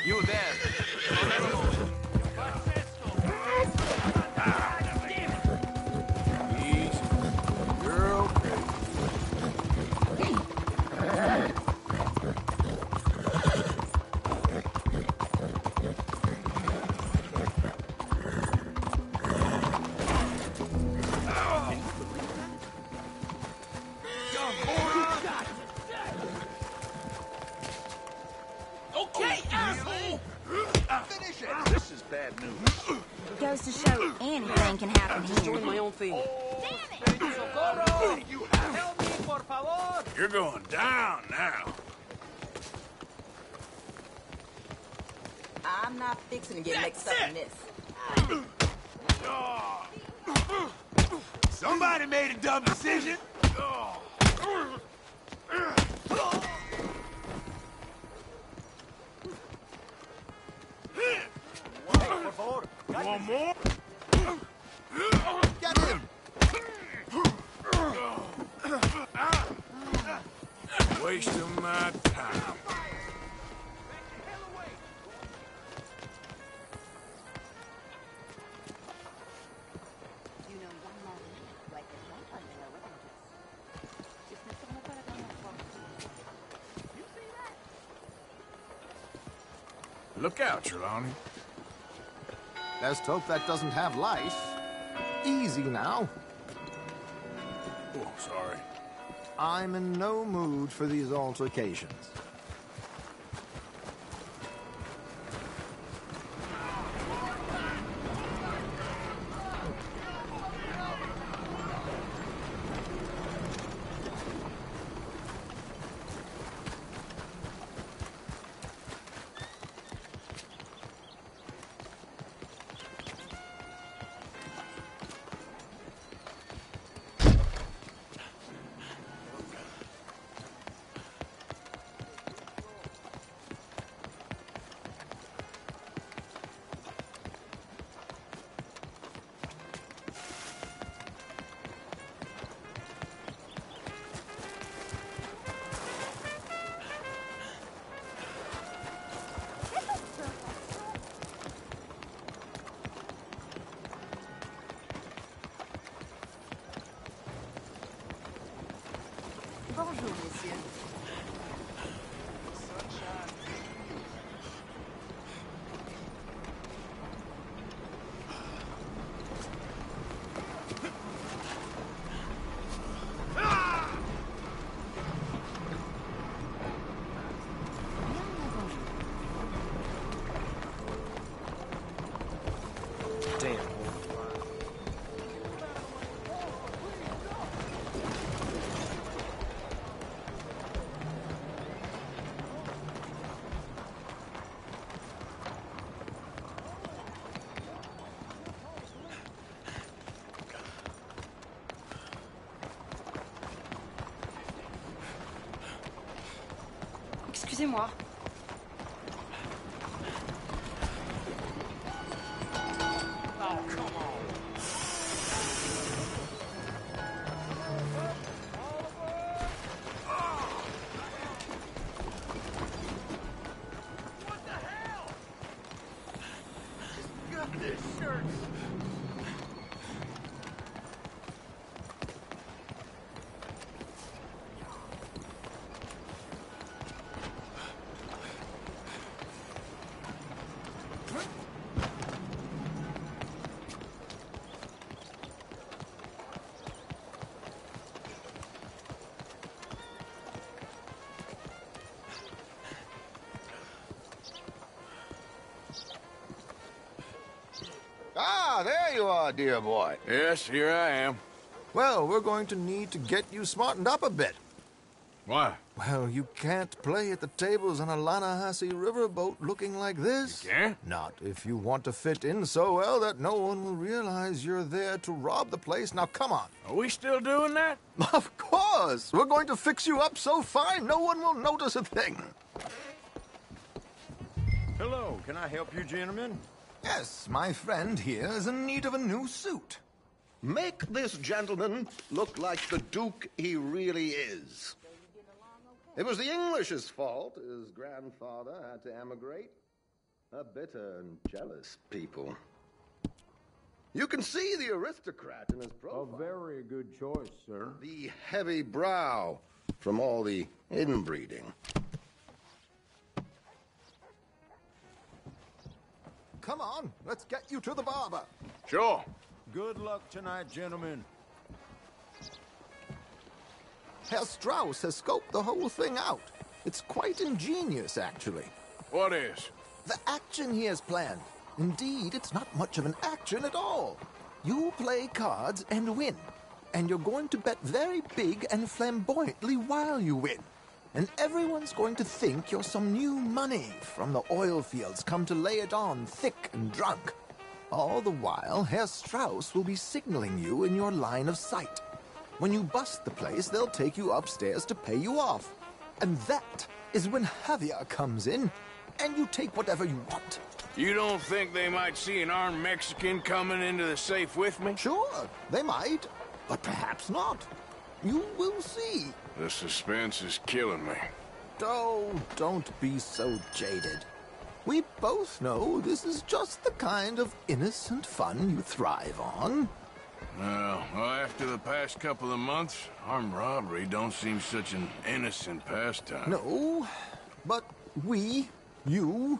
You there. Easy. You're okay. Okay, asshole! Finish it! This is bad news. Goes to show anything can happen I'm just here. doing my own thing. Socorro! Help me, por favor! You're going down now. I'm not fixing to get mixed up in this. Somebody made a dumb decision. One more? Get him. Wasting my time. Look out, Trelawney. Best hope that doesn't have lice. Easy now. Oh, sorry. I'm in no mood for these altercations. Bonjour, messieurs. Damn. Excusez-moi. Ah, there you are, dear boy. Yes, here I am. Well, we're going to need to get you smartened up a bit. Why? Well, you can't play at the tables on a Lannahechee riverboat looking like this. You can't? Not if you want to fit in so well that no one will realize you're there to rob the place. Now, come on. Are we still doing that? Of course! We're going to fix you up so fine no one will notice a thing. Hello, can I help you, gentlemen? Yes, my friend here is in need of a new suit. Make this gentleman look like the Duke he really is. It was the English's fault his grandfather had to emigrate. A bitter and jealous people. You can see the aristocrat in his profile. A very good choice, sir. The heavy brow from all the inbreeding. Come on, let's get you to the barber. Sure. Good luck tonight, gentlemen. Herr Strauss has scoped the whole thing out. It's quite ingenious, actually. What is? The action he has planned. Indeed, it's not much of an action at all. You play cards and win. And you're going to bet very big and flamboyantly while you win. And everyone's going to think you're some new money from the oil fields come to lay it on thick and drunk. All the while, Herr Strauss will be signaling you in your line of sight. When you bust the place, they'll take you upstairs to pay you off. And that is when Javier comes in, and you take whatever you want. You don't think they might see an armed Mexican coming into the safe with me? Sure, they might, but perhaps not. You will see. The suspense is killing me. Oh, don't be so jaded. We both know this is just the kind of innocent fun you thrive on. Well, after the past couple of months, armed robbery don't seem such an innocent pastime. No, but we, you,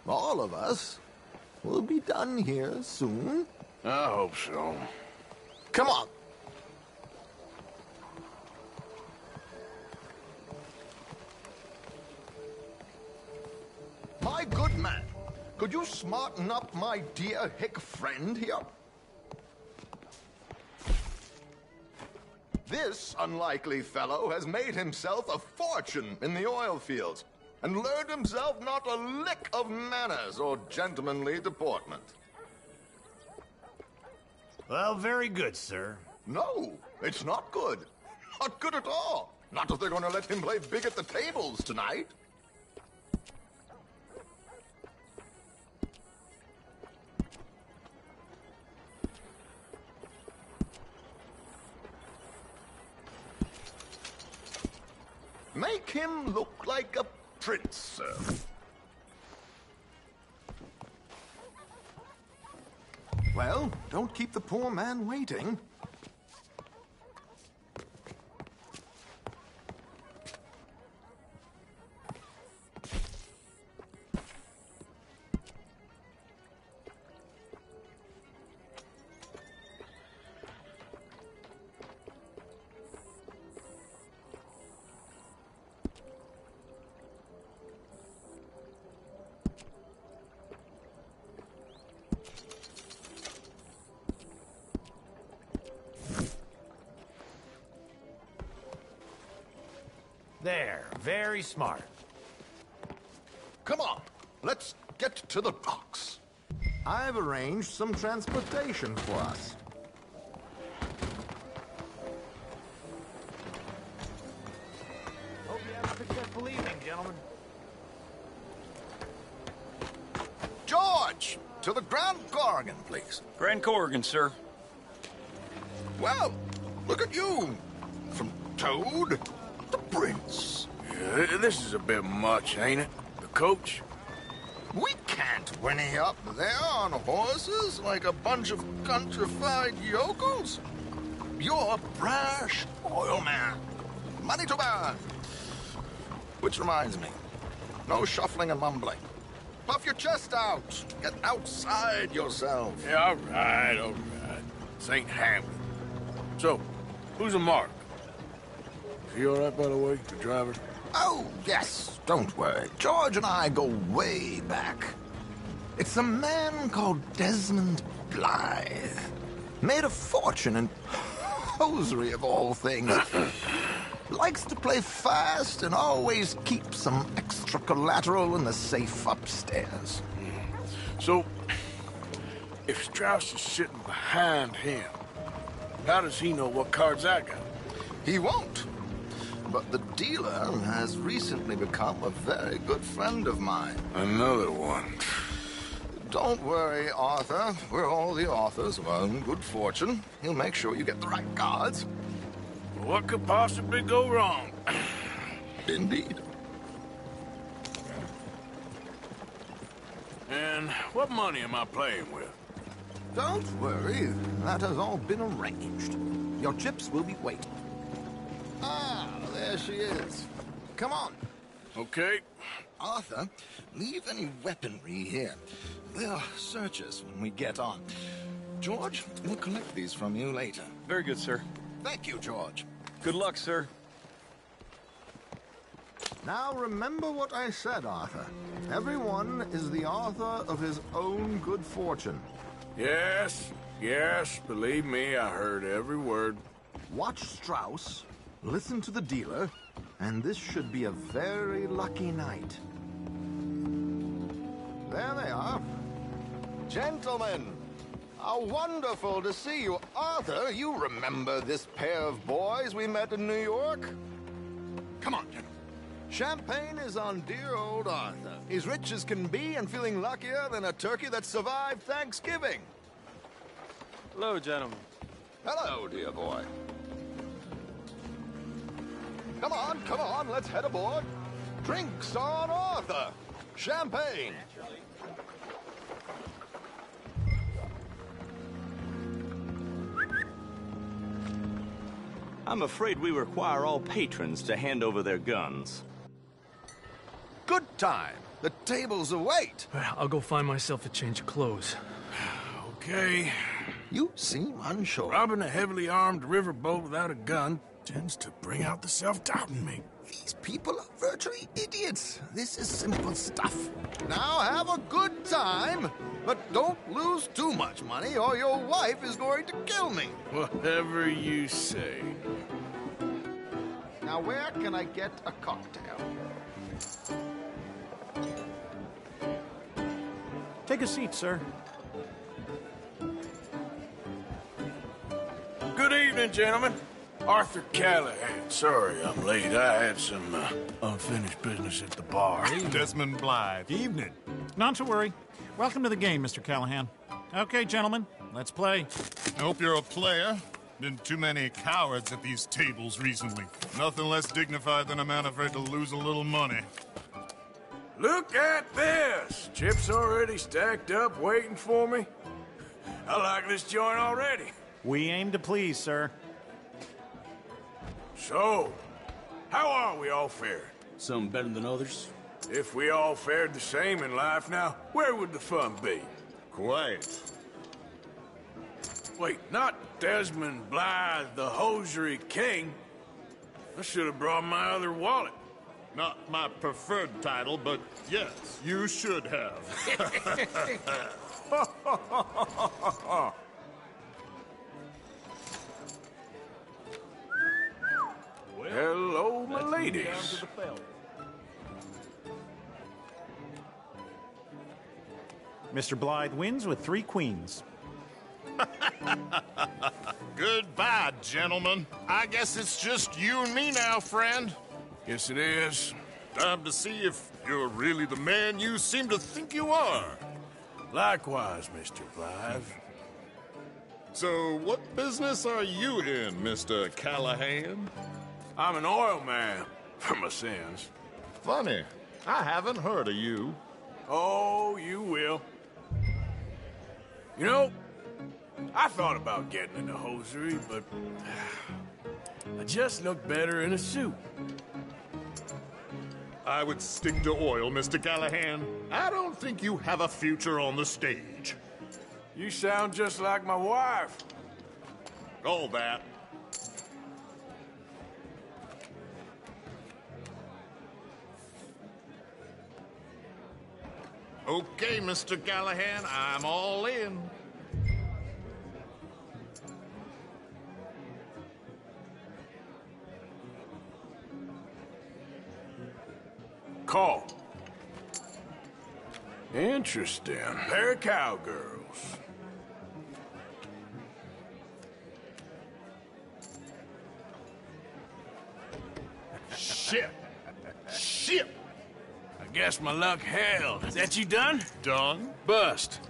all of us, will be done here soon. I hope so. Come on. My good man, could you smarten up my dear hick friend here? This unlikely fellow has made himself a fortune in the oil fields and learned himself not a lick of manners or gentlemanly deportment. Well, very good, sir. No, it's not good. Not good at all. Not if they're going to let him play big at the tables tonight. Make him look like a prince, sir. Well, don't keep the poor man waiting. There, very smart. Come on, let's get to the docks. I've arranged some transportation for us. Hope you have a successful evening, gentlemen. George, to the Grand Corrigan, please. Grand Corrigan, sir. Well, look at you. From Toad to Prince. Yeah, this is a bit much, ain't it? The coach? We can't whinny up there on horses like a bunch of countrified yokels. You're a brash oil man. Money to burn. Which reminds me, no shuffling and mumbling. Puff your chest out. Get outside yourself. Yeah, all right. This ain't Hamlet. So, who's a mark? Is he all right, by the way, the driver? Oh, yes. Don't worry. George and I go way back. It's a man called Desmond Blythe. Made a fortune in hosiery of all things. Likes to play fast and always keeps some extra collateral in the safe upstairs. So, if Strauss is sitting behind him, how does he know what cards I got? He won't. But the dealer has recently become a very good friend of mine. Another one. Don't worry, Arthur. We're all the authors of our own good fortune. He'll make sure you get the right cards. What could possibly go wrong? Indeed. And what money am I playing with? Don't worry. That has all been arranged. Your chips will be waiting. Ah, there she is. Come on. Okay. Arthur, leave any weaponry here. They'll search us when we get on. George, we'll collect these from you later. Very good, sir. Thank you, George. Good luck, sir. Now remember what I said, Arthur. Everyone is the author of his own good fortune. Yes, believe me, I heard every word. Watch Strauss, listen to the dealer, and this should be a very lucky night. There they are. Gentlemen, how wonderful to see you. Arthur, you remember this pair of boys we met in New York? Come on, gentlemen. Champagne is on dear old Arthur. He's rich as can be and feeling luckier than a turkey that survived Thanksgiving. Hello, gentlemen. Hello, dear boy. Come on, let's head aboard. Drinks on Arthur. Champagne. I'm afraid we require all patrons to hand over their guns. Good time. The tables await. I'll go find myself a change of clothes. Okay. You seem unsure. Robbing a heavily armed riverboat without a gun tends to bring out the self-doubt in me. These people are virtually idiots. This is simple stuff. Now have a good time, but don't lose too much money or your wife is going to kill me. Whatever you say. Now where can I get a cocktail? Take a seat, sir. Good evening, gentlemen. Arthur Callahan. Sorry I'm late. I had some unfinished business at the bar. Desmond Blythe. Evening. Not to worry. Welcome to the game, Mr. Callahan. Okay, gentlemen, let's play. I hope you're a player. Been too many cowards at these tables recently. Nothing less dignified than a man afraid to lose a little money. Look at this! Chips already stacked up, waiting for me. I like this joint already. We aim to please, sir. So, how are we all fared? Some better than others. If we all fared the same in life now, where would the fun be? Quiet. Wait, not Desmond Blythe, the hosiery king. I should have brought my other wallet. Not my preferred title, but yes, you should have. Hello, my ladies. Mr. Blythe wins with 3 queens. Goodbye, gentlemen. I guess it's just you and me now, friend. Yes, it is. Time to see if you're really the man you seem to think you are. Likewise, Mr. Blythe. So, what business are you in, Mr. Callahan? I'm an oil man, for my sins. Funny. I haven't heard of you. Oh, you will. You know, I thought about getting into hosiery, but I just look better in a suit. I would stick to oil, Mr. Callahan. I don't think you have a future on the stage. You sound just like my wife. All that. Okay, Mr. Callahan, I'm all in. Call. Interesting. Pair of cowgirls. Shit! Shit! I guess my luck held. Is that you done? Done? Bust.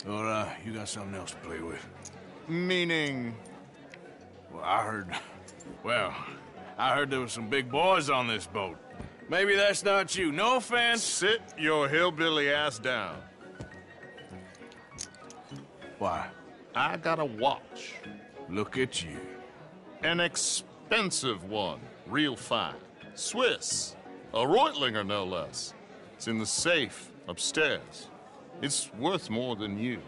Or, you got something else to play with? Meaning? Well, I heard there was some big boys on this boat. Maybe that's not you. No offense. Sit your hillbilly ass down. Why? I got a watch. Look at you. An expensive one. Real fine. Swiss. A Reutlinger, no less. It's in the safe upstairs. It's worth more than you.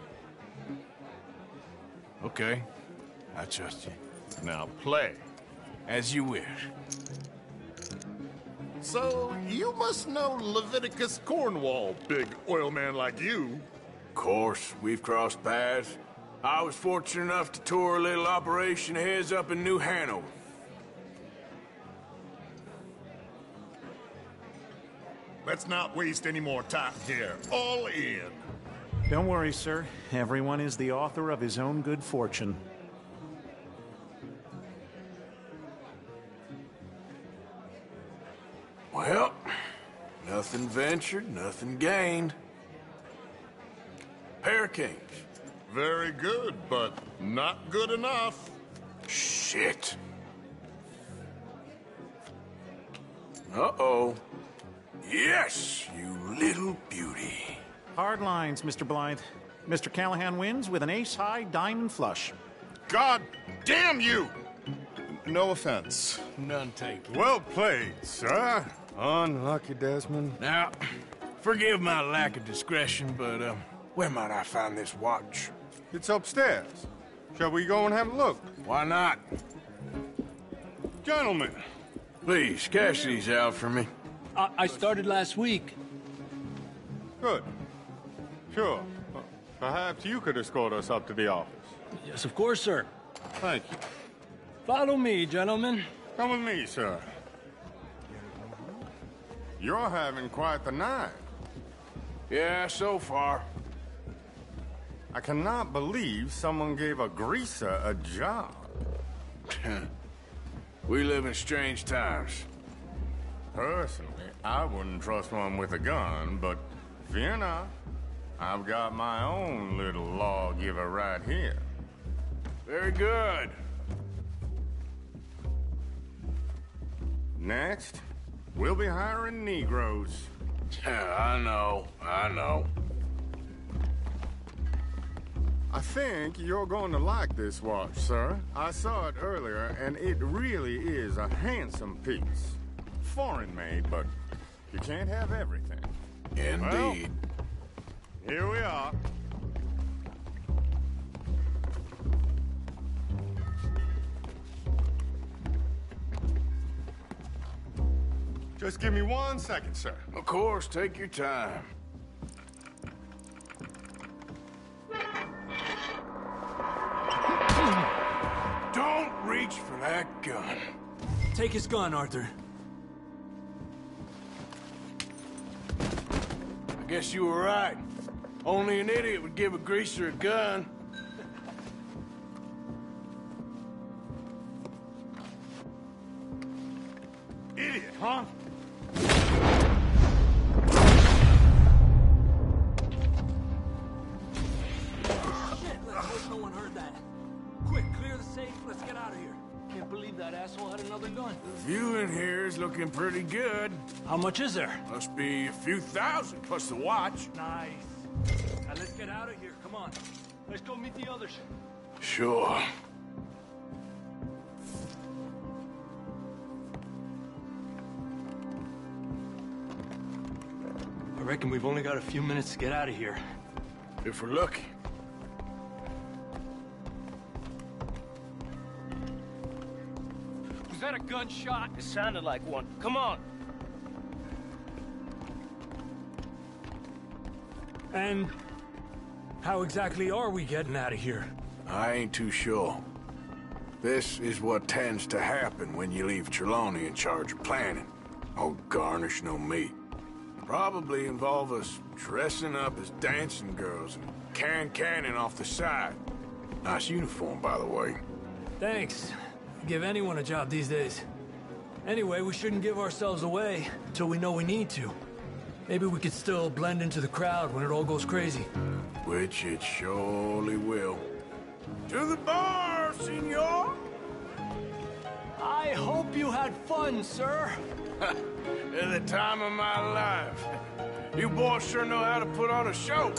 Okay. I trust you. Now play. As you wish. So, you must know Leviticus Cornwall, big oil man like you. Of course, we've crossed paths. I was fortunate enough to tour a little operation of his up in New Hanover. Let's not waste any more time here. All in. Don't worry, sir. Everyone is the author of his own good fortune. Well, nothing ventured, nothing gained. Pair of kings. Very good, but not good enough. Shit. Uh-oh. Yes, you little beauty. Hard lines, Mr. Blythe. Mr. Callahan wins with an ace-high diamond flush. God damn you! No offense. None taken. Well played, sir. Unlucky, Desmond. Now, forgive my lack of discretion, but, where might I find this watch? It's upstairs. Shall we go and have a look? Why not? Gentlemen. Please, cash these out for me. I started last week. Good. Sure. Perhaps you could escort us up to the office. Yes, of course, sir. Thank you. Follow me, gentlemen. Come with me, sir. You're having quite the night. Yeah, so far. I cannot believe someone gave a greaser a job. We live in strange times. Personally, I wouldn't trust one with a gun, but fear not. I've got my own little lawgiver right here. Very good. Next, we'll be hiring Negroes. I know. I think you're going to like this watch, sir. I saw it earlier, and it really is a handsome piece. Foreign made, but you can't have everything. Indeed. Well, here we are. Just give me 1 second, sir. Of course, take your time. Don't reach for that gun. Take his gun, Arthur. I guess you were right. Only an idiot would give a greaser a gun. Idiot, huh? Shit, let's hope no one heard that. Quick, clear the safe. Let's get out of here. Can't believe that asshole had another gun. The view in here is looking pretty good. How much is there? Must be a few thousand plus the watch. Nice. Now let's get out of here. Come on. Let's go meet the others. Sure. I reckon we've only got a few minutes to get out of here. If we're lucky. Was that a gunshot? It sounded like one. Come on. And how exactly are we getting out of here? I ain't too sure. This is what tends to happen when you leave Trelawney in charge of planning. Oh, garnish no meat. Probably involve us dressing up as dancing girls and carrying cannon off the side. Nice uniform, by the way. Thanks. Give anyone a job these days. Anyway, we shouldn't give ourselves away until we know we need to. Maybe we could still blend into the crowd when it all goes crazy. Which it surely will. To the bar, senor! I hope you had fun, sir. At the time of my life. You boys sure know how to put on a show.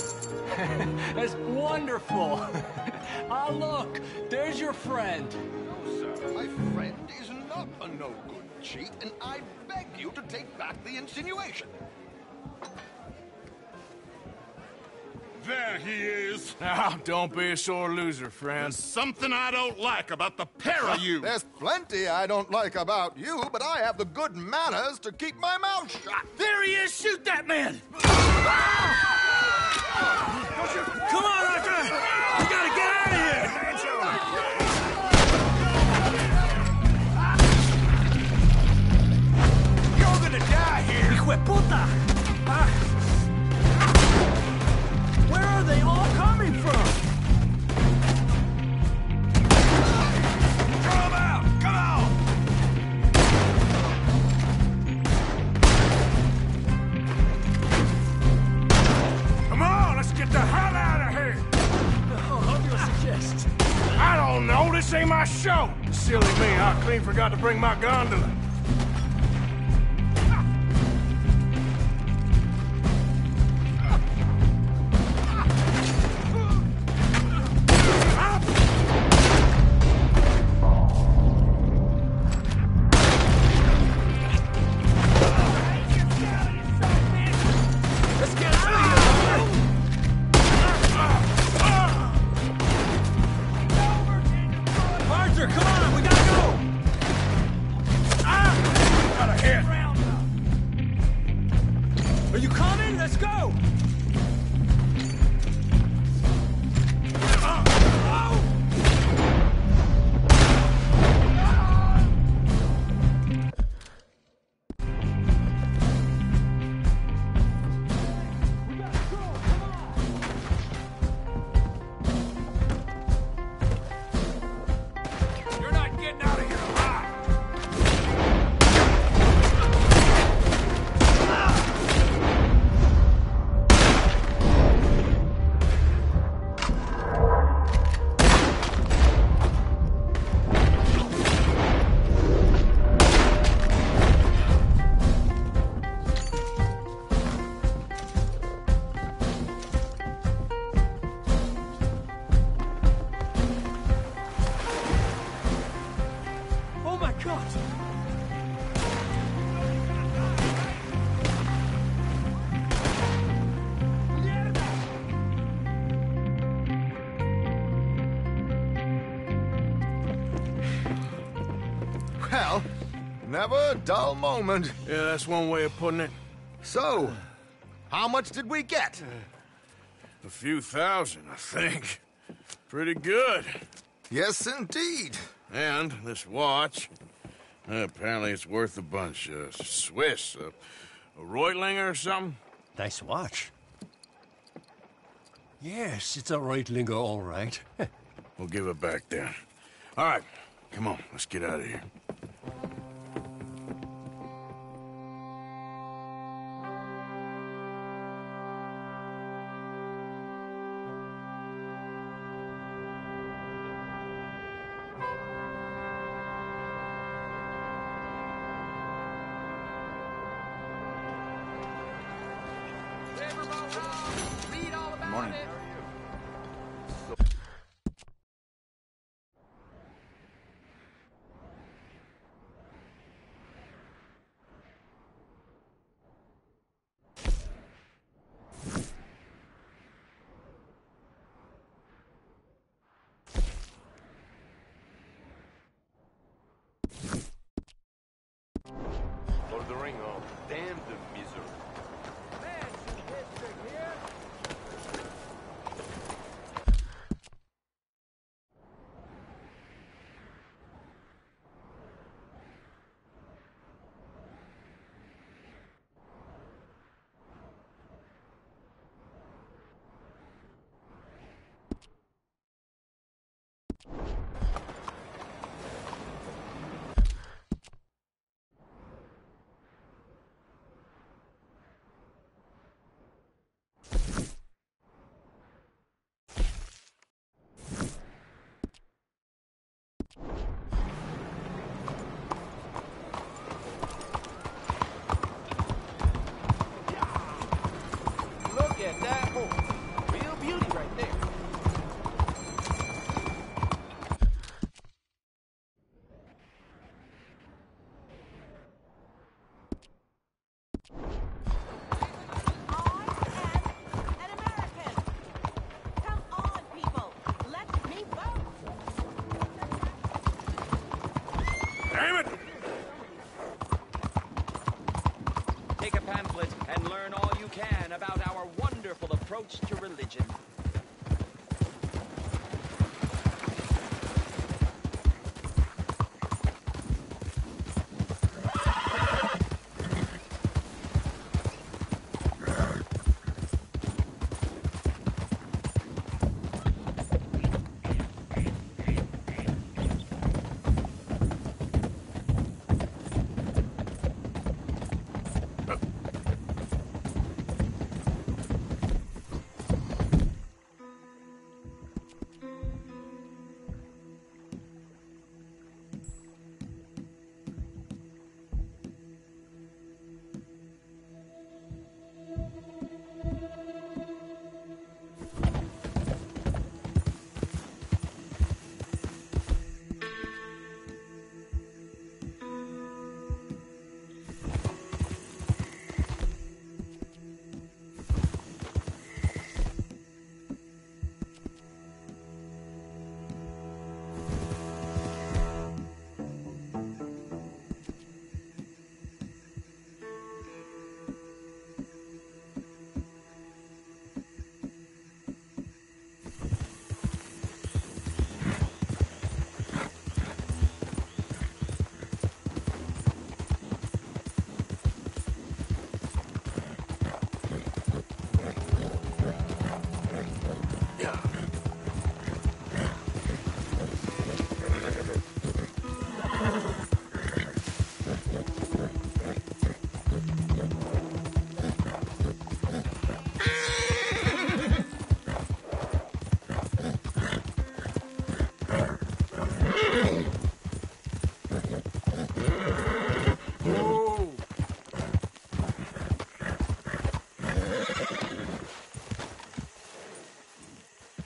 That's wonderful. Ah, look, there's your friend. No, sir, my friend is not a no-good cheat, and I beg you to take back the insinuation. There he is. Now, don't be a sore loser, friend. There's something I don't like about the pair of you. There's plenty I don't like about you, but I have the good manners to keep my mouth shut. There he is! Shoot that man! Come on, Arthur! We gotta get out of here! You're gonna die here! Hijo de puta! Where are they all coming from? Throw them out! Come on! Come on, let's get the hell out of here! What do you suggest? I don't know, this ain't my show! Silly me, I clean forgot to bring my gondola. Well, never a dull moment. Yeah, that's one way of putting it. So, how much did we get? A few thousand, I think. Pretty good. Yes, indeed. And this watch, apparently it's worth a bunch. Swiss, a Reutlinger or something? Nice watch. Yes, it's a Reutlinger, all right. We'll give it back then. All right, come on, let's get out of here. Morning. Ordering all damned misery. pamphlet and learn all you can about our wonderful approach to religion.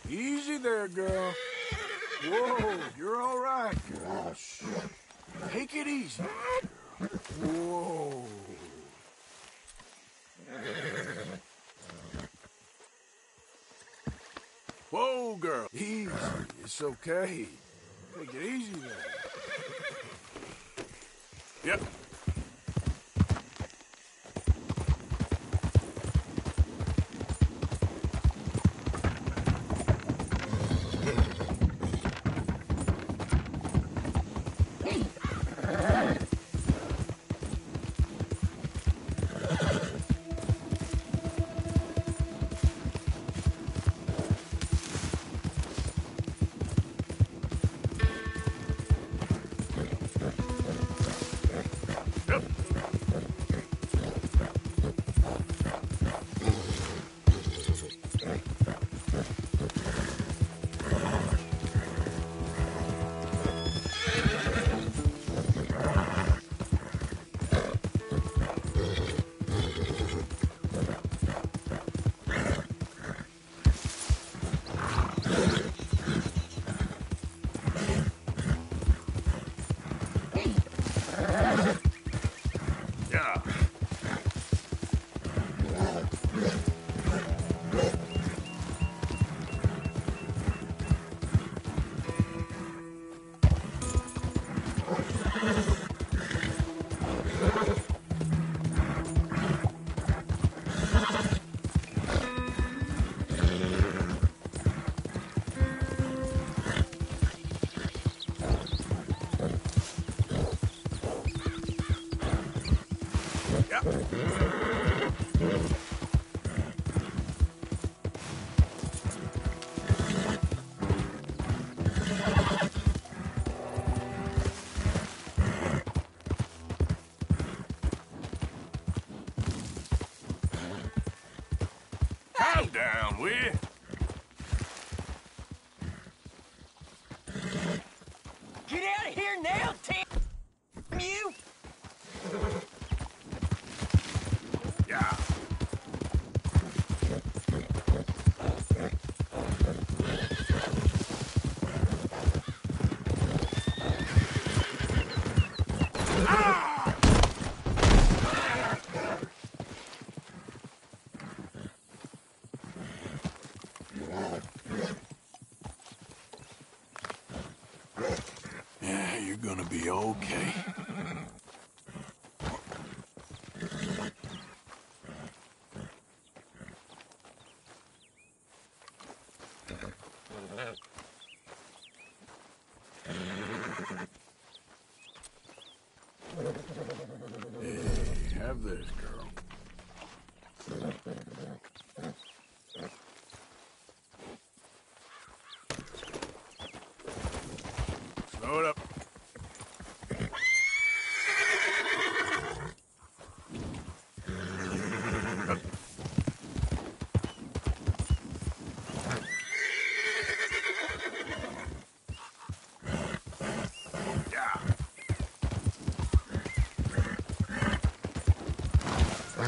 Easy there, girl. Whoa, you're all right. Gosh. Take it easy. Whoa. Whoa, girl. Easy. It's okay. Take it easy there. Yep. Calm down, will you? Get out of here now, damn you! Yeah. Yeah, you're gonna be okay. Hey, have this, girl. Slow it up.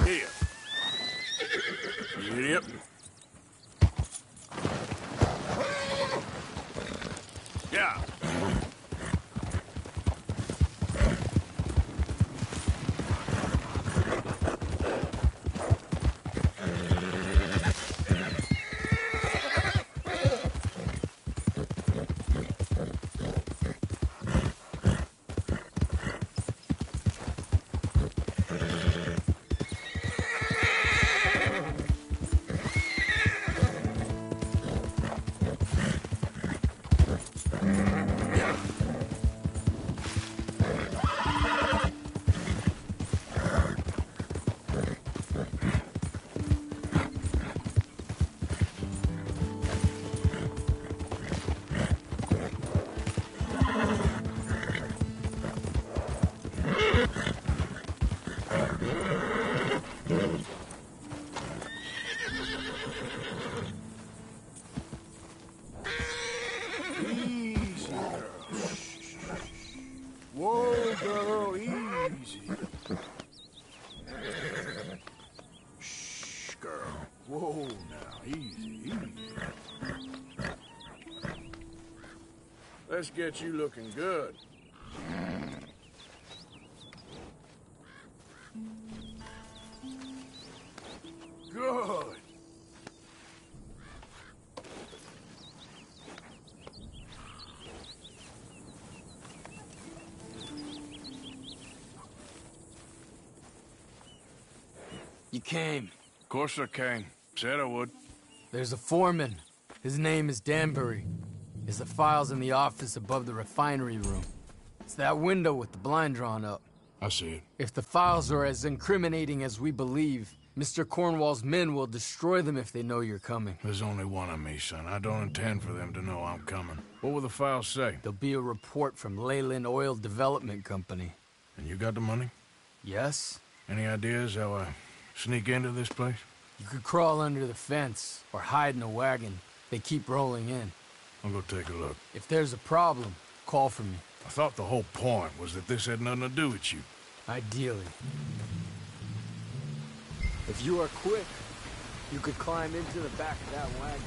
Here. Idiot. Yeah. Easy, girl. Whoa, girl, easy. Shh, girl. Whoa, now, easy, easy. Let's get you looking good. Good. You came. Of course I came. Said I would. There's a foreman. His name is Danbury. There's the files in the office above the refinery room. It's that window with the blind drawn up. I see it. If the files are as incriminating as we believe, Mr. Cornwall's men will destroy them if they know you're coming. There's only one of me, son. I don't intend for them to know I'm coming. What will the files say? There'll be a report from Leyland Oil Development Company. And you got the money? Yes. Any ideas how I sneak into this place? You could crawl under the fence or hide in a wagon. They keep rolling in. I'll go take a look. If there's a problem, call for me. I thought the whole point was that this had nothing to do with you. Ideally. If you are quick, you could climb into the back of that wagon.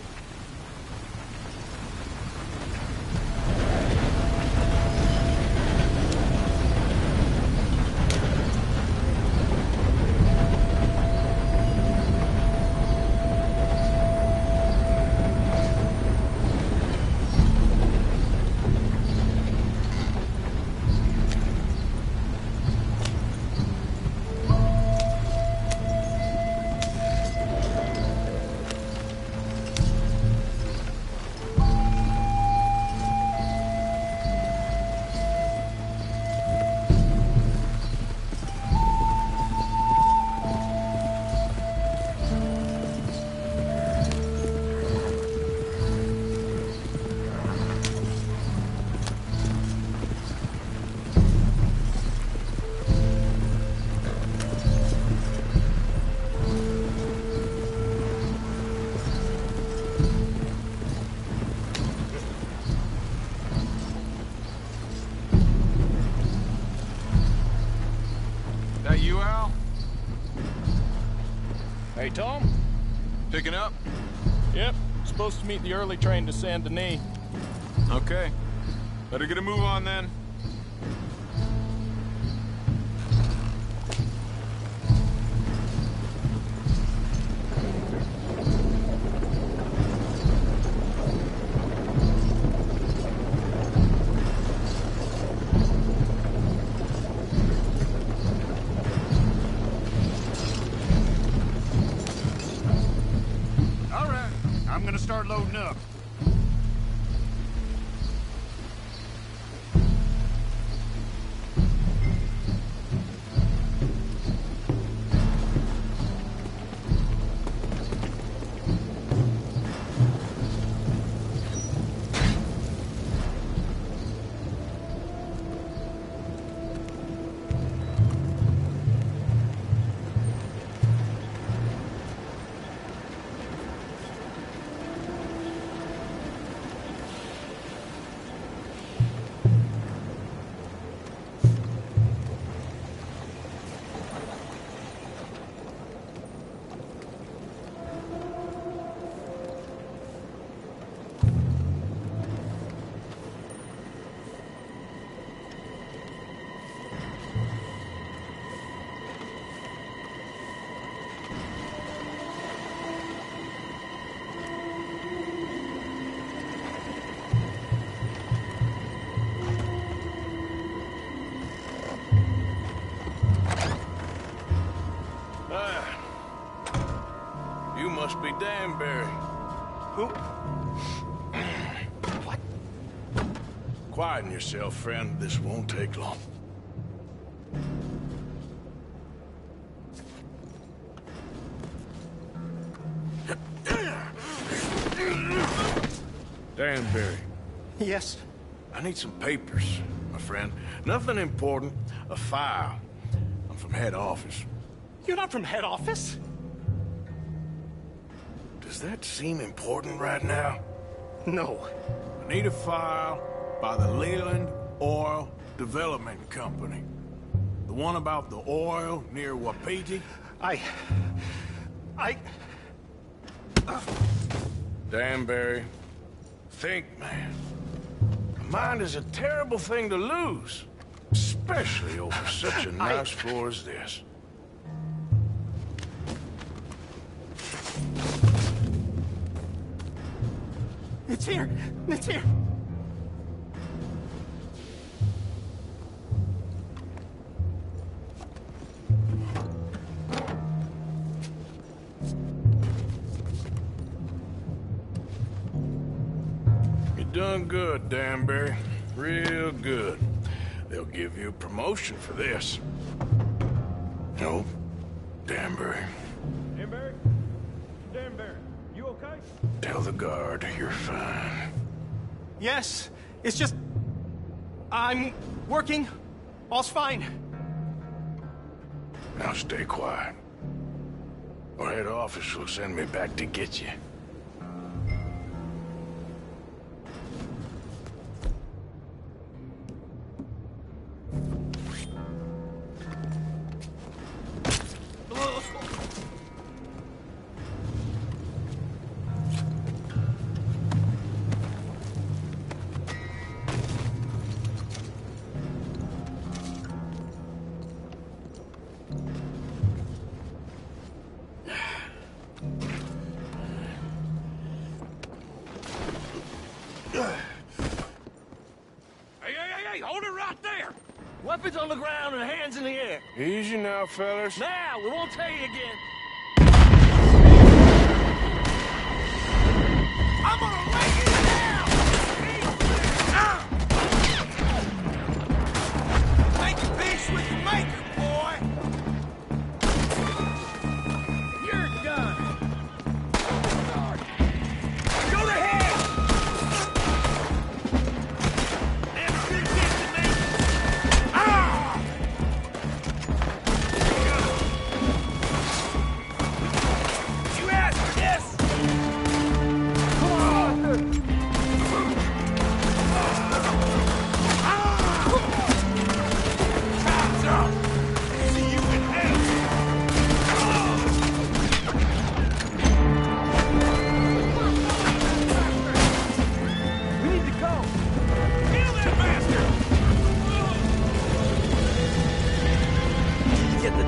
Hey, Tom? Picking up? Yep. Supposed to meet the early train to Saint Denis. Okay. Better get a move on then. I'm gonna start loading up. must be Danbury. Who? What? Quieten yourself, friend. This won't take long. Danbury. Yes? I need some papers, my friend. Nothing important. A file. I'm from head office. You're not from head office? Does that seem important right now? No. I need a file by the Leland Oil Development Company. The one about the oil near Wapiti? Danbury, think, man. A mind is a terrible thing to lose. Especially over such a nice floor as this. It's here! It's here! You done good, Danbury. Real good. They'll give you a promotion for this. No, Danbury. Danbury? Danbury, you okay? Tell the guard you're fine. Yes, it's just... I'm working. All's fine. Now stay quiet. Or head office will send me back to get you. Hey, hold it right there! Weapons on the ground and hands in the air. Easy now, fellas. Now, we won't tell you again. I'm gonna lay you down! Make peace with the maker, boy! You're done. Go to hell!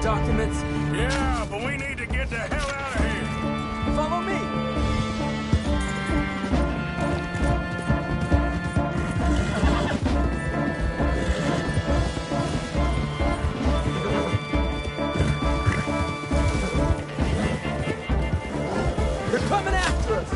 Documents? Yeah, but we need to get the hell out of here. Follow me. They're coming after us.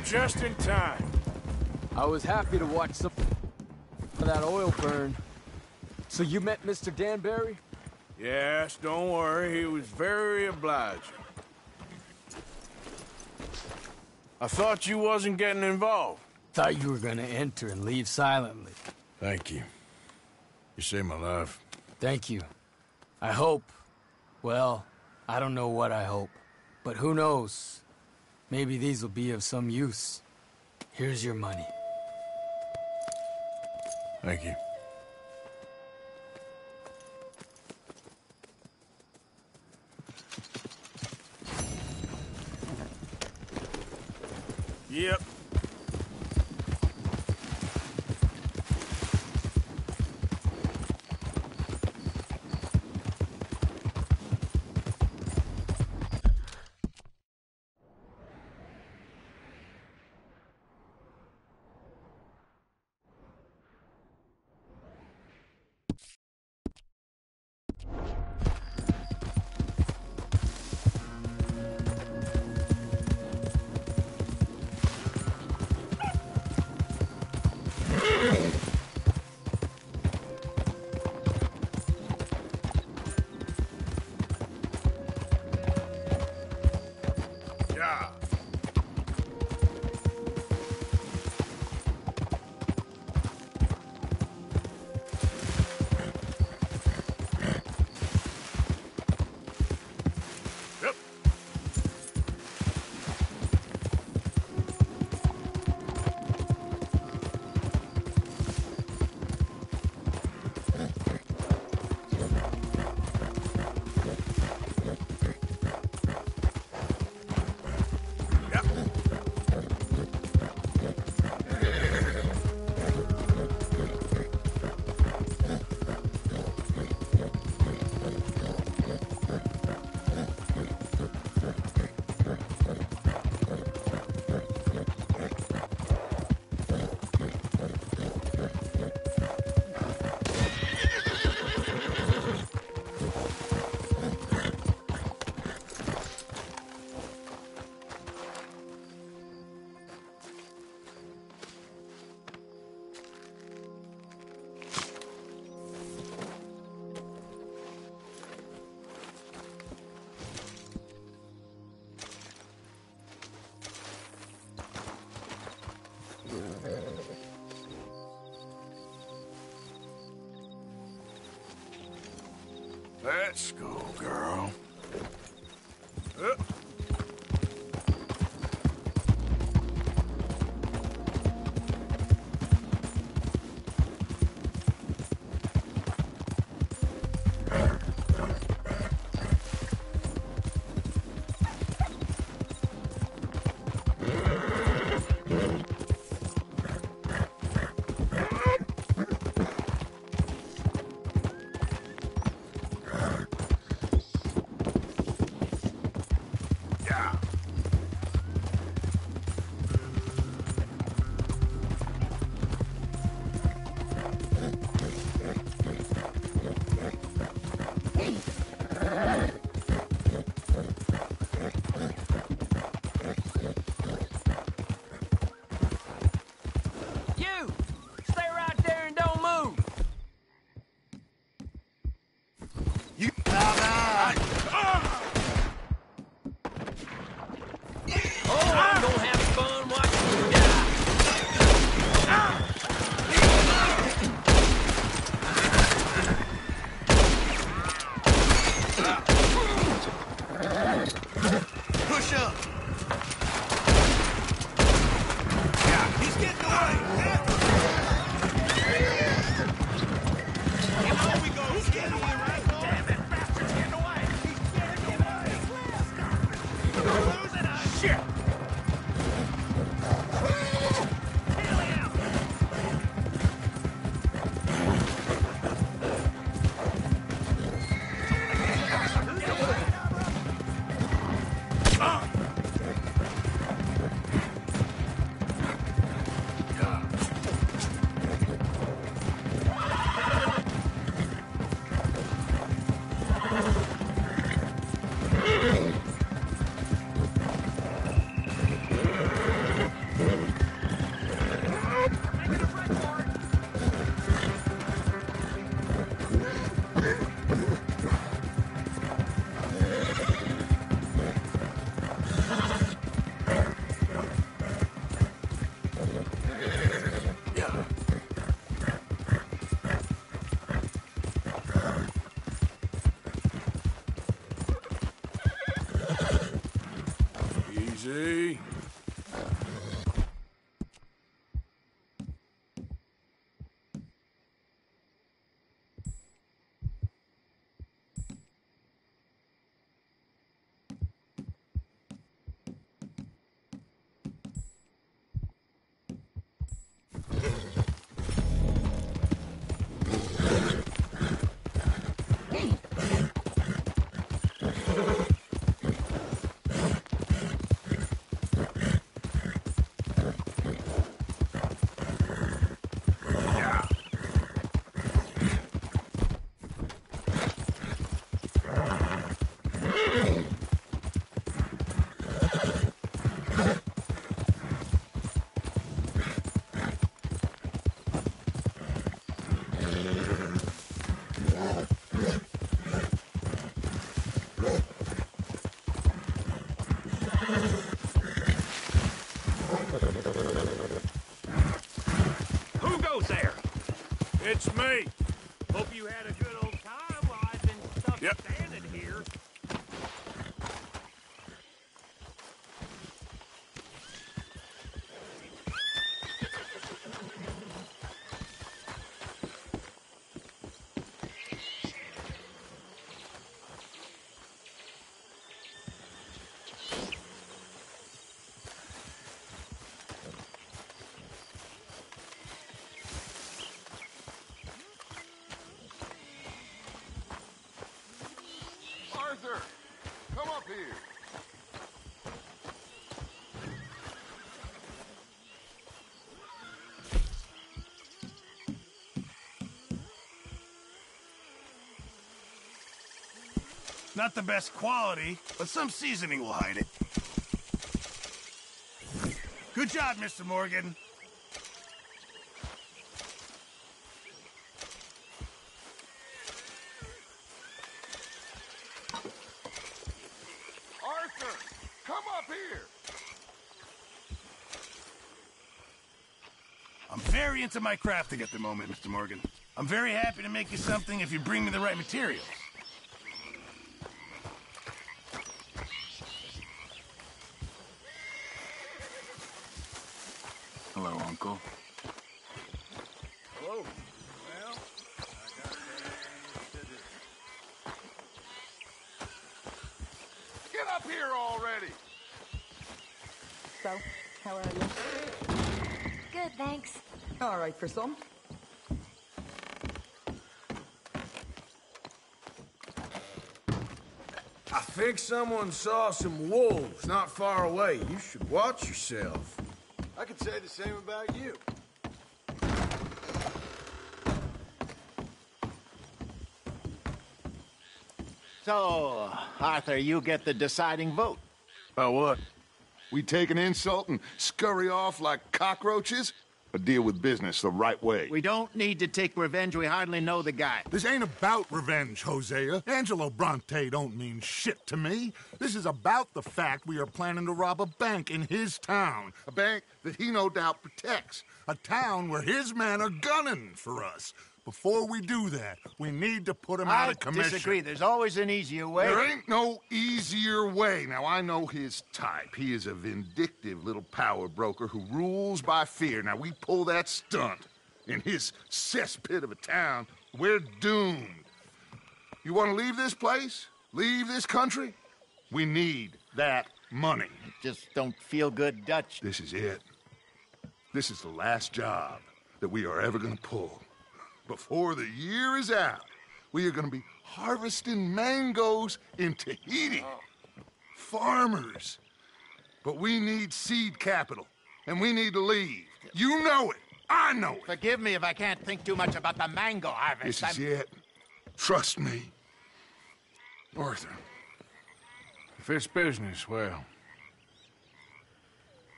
Just in time. I was happy to watch some of that oil burn. So you met Mr. Danbury? Yes, don't worry. He was very obliging. I thought you wasn't getting involved. Thought you were gonna enter and leave silently. Thank you. You saved my life. Thank you. I hope... Well, I don't know what I hope. But who knows? Maybe these will be of some use. Here's your money. Thank you. Yep. Yeah. Yep. Let's go, girl. You! Stay right there and don't move! You... Oh, I'm gonna have fun watching you die! Push up! Yeah, he's getting away! And on we go! He's getting away, right? Damn it, bastard's getting away! He's getting away! We're losing us! Shit! Easy. It's me. Hope you had a good old time while I've been stuck standing here. Arthur, come up here. Not the best quality, but some seasoning will hide it. Good job, Mr. Morgan. Arthur, come up here. I'm very into my crafting at the moment, Mr. Morgan. I'm very happy to make you something if you bring me the right materials. Hello, Uncle. Hello. Well, I got things to do. Get up here already. So, how are you? Good, thanks. All right for some. I think someone saw some wolves not far away. You should watch yourself. I could say the same about you. So, Arthur, you get the deciding vote. About what? We take an insult and scurry off like cockroaches? Or deal with business the right way? We don't need to take revenge. We hardly know the guy. This ain't about revenge, Hosea. Angelo Bronte don't mean shit to me. This is about the fact we are planning to rob a bank in his town. A bank that he no doubt protects. A town where his men are gunning for us. Before we do that, we need to put him out of commission. I disagree. There's always an easier way. There ain't no easier way. Now, I know his type. He is a vindictive little power broker who rules by fear. Now, we pull that stunt in his cesspit of a town, we're doomed. You want to leave this place? Leave this country? We need that money. Just don't feel good, Dutch. This is it. This is the last job that we are ever going to pull. Before the year is out, we are going to be harvesting mangoes in Tahiti. Farmers. But we need seed capital, and we need to leave. You know it. I know it. Forgive me if I can't think too much about the mango harvest. This is it. Trust me. Arthur. If it's business, well,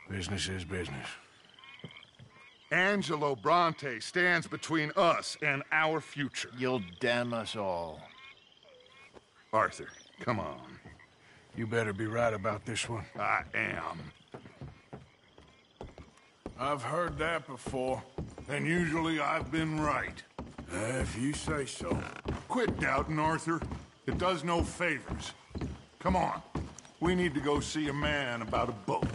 business is business. Angelo Bronte stands between us and our future. You'll damn us all. Arthur, come on. You better be right about this one. I am. I've heard that before. And usually I've been right. If you say so. Quit doubting, Arthur. It does no favors. Come on. We need to go see a man about a boat.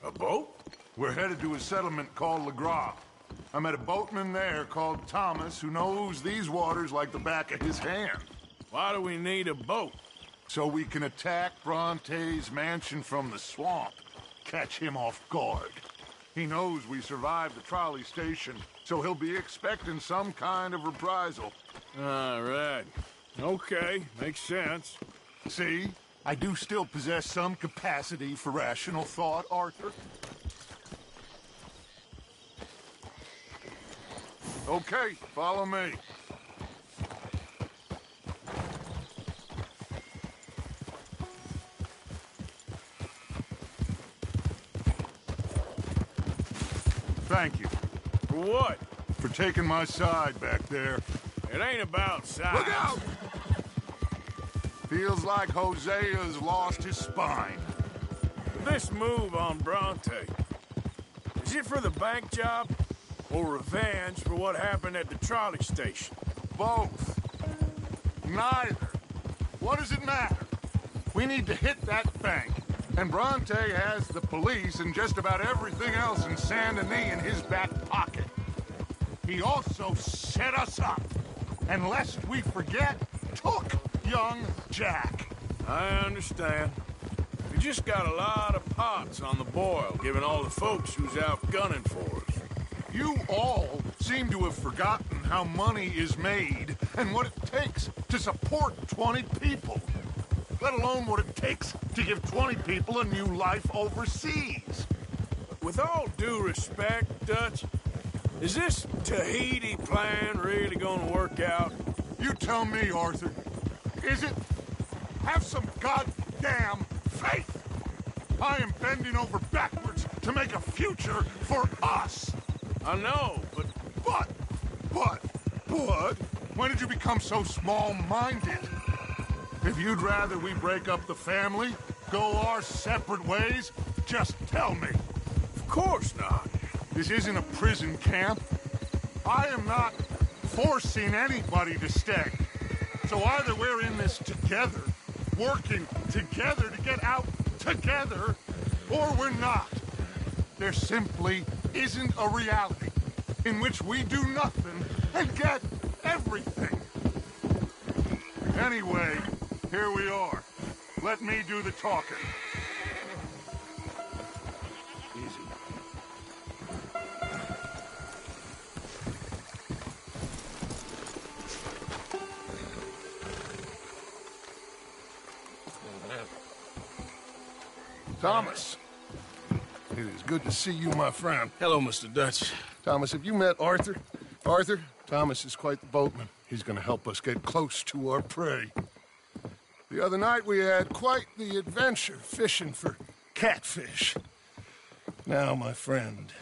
A boat? We're headed to a settlement called Le Gras. I met a boatman there called Thomas who knows these waters like the back of his hand. Why do we need a boat? So we can attack Bronte's mansion from the swamp. Catch him off guard. He knows we survived the trolley station, so he'll be expecting some kind of reprisal. All right. Okay, makes sense. See? I do still possess some capacity for rational thought, Arthur. Okay, follow me. Thank you. For what? For taking my side back there. It ain't about size. Look out! Feels like Hosea's lost his spine. This move on Bronte, is it for the bank job? or revenge for what happened at the trolley station? Both. Neither. What does it matter? We need to hit that bank, and Bronte has the police and just about everything else in Saint Denis in his back pocket. He also set us up, and lest we forget, took young Jack. I understand. We just got a lot of pots on the boil, given all the folks who's out gunning for us. You all seem to have forgotten how money is made and what it takes to support 20 people, let alone what it takes to give 20 people a new life overseas. With all due respect, Dutch, is this Tahiti plan really gonna work out? You tell me, Arthur. Is it? Have some goddamn faith! I am bending over backwards to make a future for us! I know, but... When did you become so small-minded? If you'd rather we break up the family, go our separate ways, just tell me. Of course not. This isn't a prison camp. I am not forcing anybody to stay. So either we're in this together, working together to get out together, or we're not. There simply isn't a reality in which we do nothing and get everything. Anyway, here we are. Let me do the talking. Easy. Thomas. It is good to see you, my friend. Hello, Mr. Dutch. Thomas, have you met Arthur? Arthur, Thomas is quite the boatman. He's going to help us get close to our prey. The other night we had quite the adventure fishing for catfish. Now, my friend,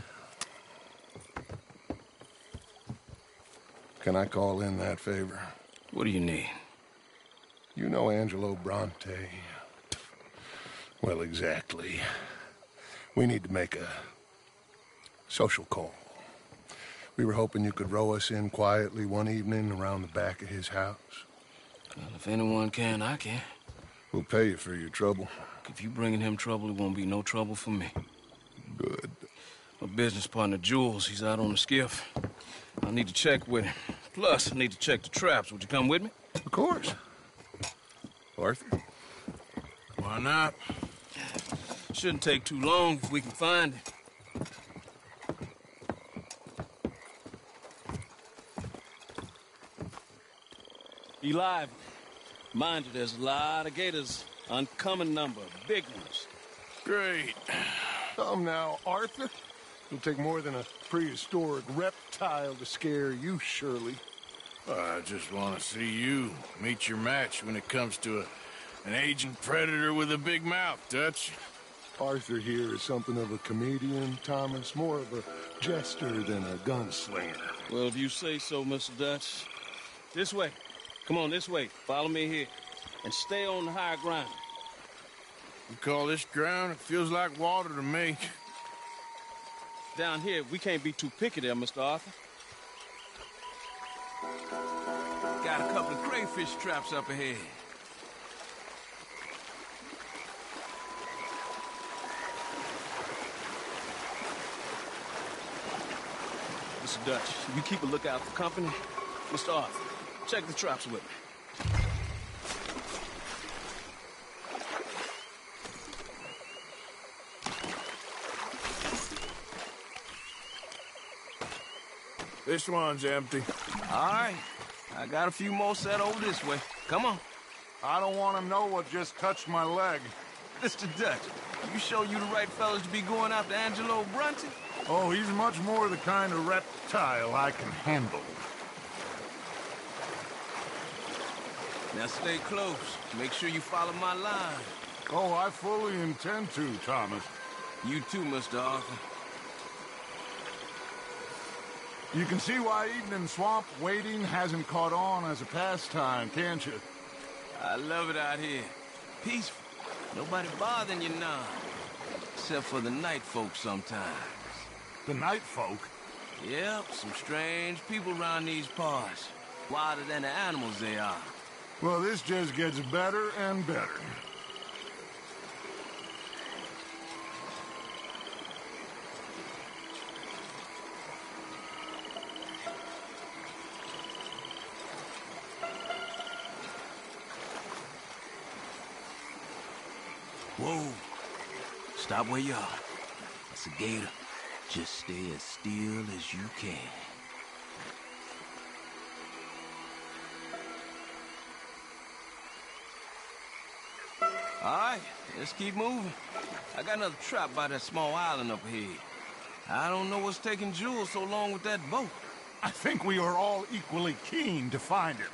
can I call in that favor? What do you need? You know Angelo Bronte. Well, exactly. We need to make a social call. We were hoping you could row us in quietly one evening around the back of his house. Well, if anyone can, I can. We'll pay you for your trouble. If you bringing him trouble, it won't be no trouble for me. Good. My business partner, Jules, he's out on the skiff. I need to check with him. Plus, I need to check the traps. Would you come with me? Of course. Arthur? Why not? Shouldn't take too long if we can find it. Be live. Mind you, there's a lot of gators. Uncommon number. Big ones. Great. Come now, Arthur. It'll take more than a prehistoric reptile to scare you, surely. I just want to see you meet your match when it comes to an aging predator with a big mouth, Dutch. Arthur here is something of a comedian, Thomas. More of a jester than a gunslinger. Well, if you say so, Mr. Dutch. This way. Come on, this way. Follow me here. And stay on the higher ground. You call this ground? It feels like water to me. Down here, we can't be too picky there, Mr. Arthur. Got a couple of crayfish traps up ahead. Mr. Dutch, you keep a lookout for company. Mr. Arthur, check the traps with me. This one's empty. All right. I got a few more set over this way. Come on. I don't want to know what just touched my leg. Mr. Dutch, you sure you the right fellas to be going after Angelo Bronte? Oh, he's much more the kind of reptile I can handle. Now stay close. Make sure you follow my line. Oh, I fully intend to, Thomas. You too, Mr. Arthur. You can see why eating in swamp wading hasn't caught on as a pastime, can't you? I love it out here. Peaceful. Nobody bothering you now. Except for the night folk sometimes. The night folk? Yep, some strange people around these parts. Wilder than the animals they are. Well, this just gets better and better. Whoa. Stop where you are. That's a gator. Just stay as still as you can. All right, let's keep moving. I got another trap by that small island up ahead. I don't know what's taking Jules so long with that boat. I think we are all equally keen to find him.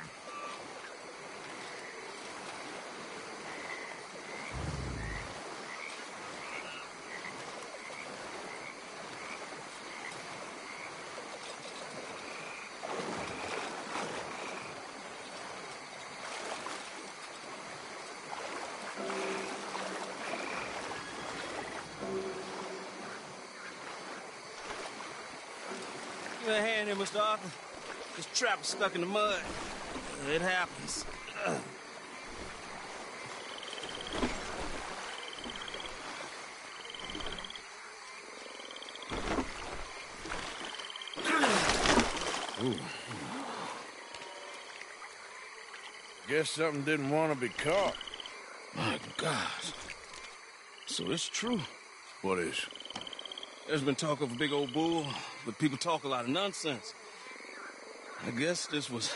Give me a hand here, Mr. Arthur. This trap is stuck in the mud. It happens. Ooh. Guess something didn't want to be caught. My God. So it's true. What is? There's been talk of a big old bull, but people talk a lot of nonsense. I guess this was...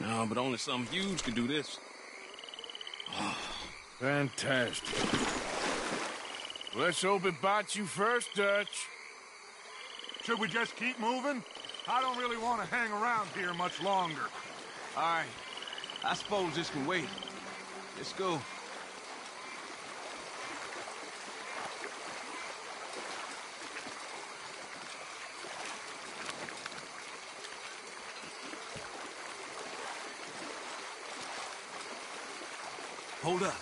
No, but only something huge could do this. Oh. Fantastic. Let's hope it bites you first, Dutch. Should we just keep moving? I don't really want to hang around here much longer. All right. I suppose this can wait. Let's go. Hold up.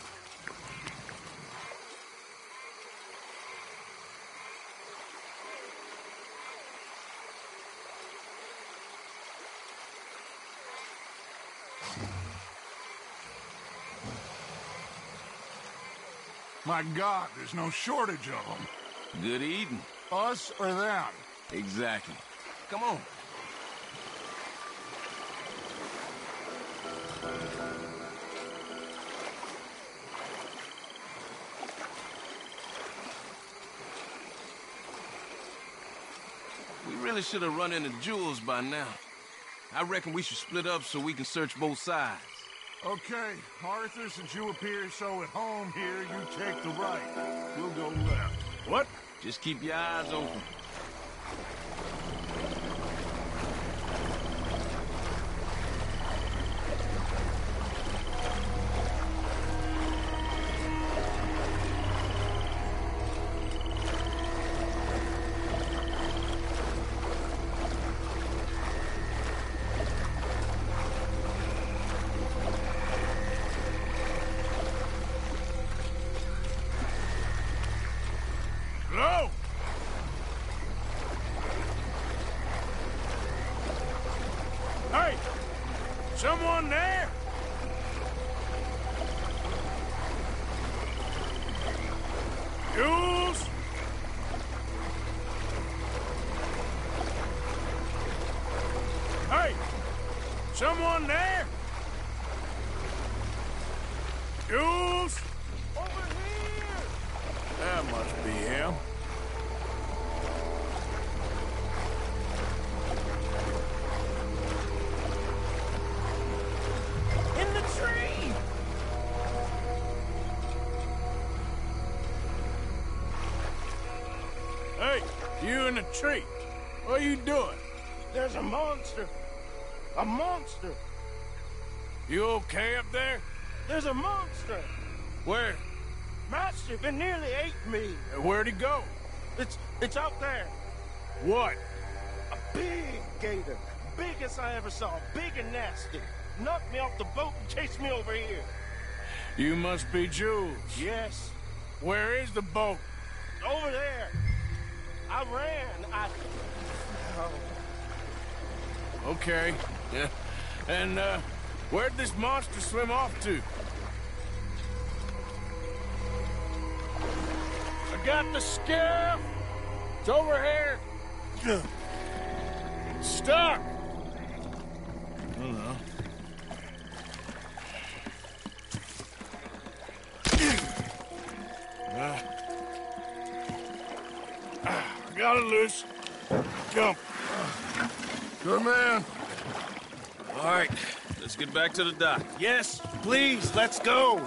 My God, there's no shortage of them. Good eating. Us or them? Exactly. Come on. We really should have run into Jules by now. I reckon we should split up so we can search both sides. Okay, Arthur, since you appear so at home here, you take the right. We'll go left. What? Just keep your eyes open. Hello? Hey! Someone there? Jules? Hey! Someone there? Jules? Over here! That must be him. In the tree! Hey, you in the tree. What are you doing? There's a monster! A monster! You okay up there? There's a monster! Where? Massive, it nearly ate me! Where'd he go? It's out there! What? A big gator! Biggest I ever saw, big and nasty! Knocked me off the boat and chased me over here! You must be Jules. Yes. Where is the boat? Over there! I ran. Okay. Yeah. And, where'd this monster swim off to? I got the skiff! It's over here! Stuck! Hello. Got it loose. Jump. Good man. All right, let's get back to the dock. Yes, please, let's go.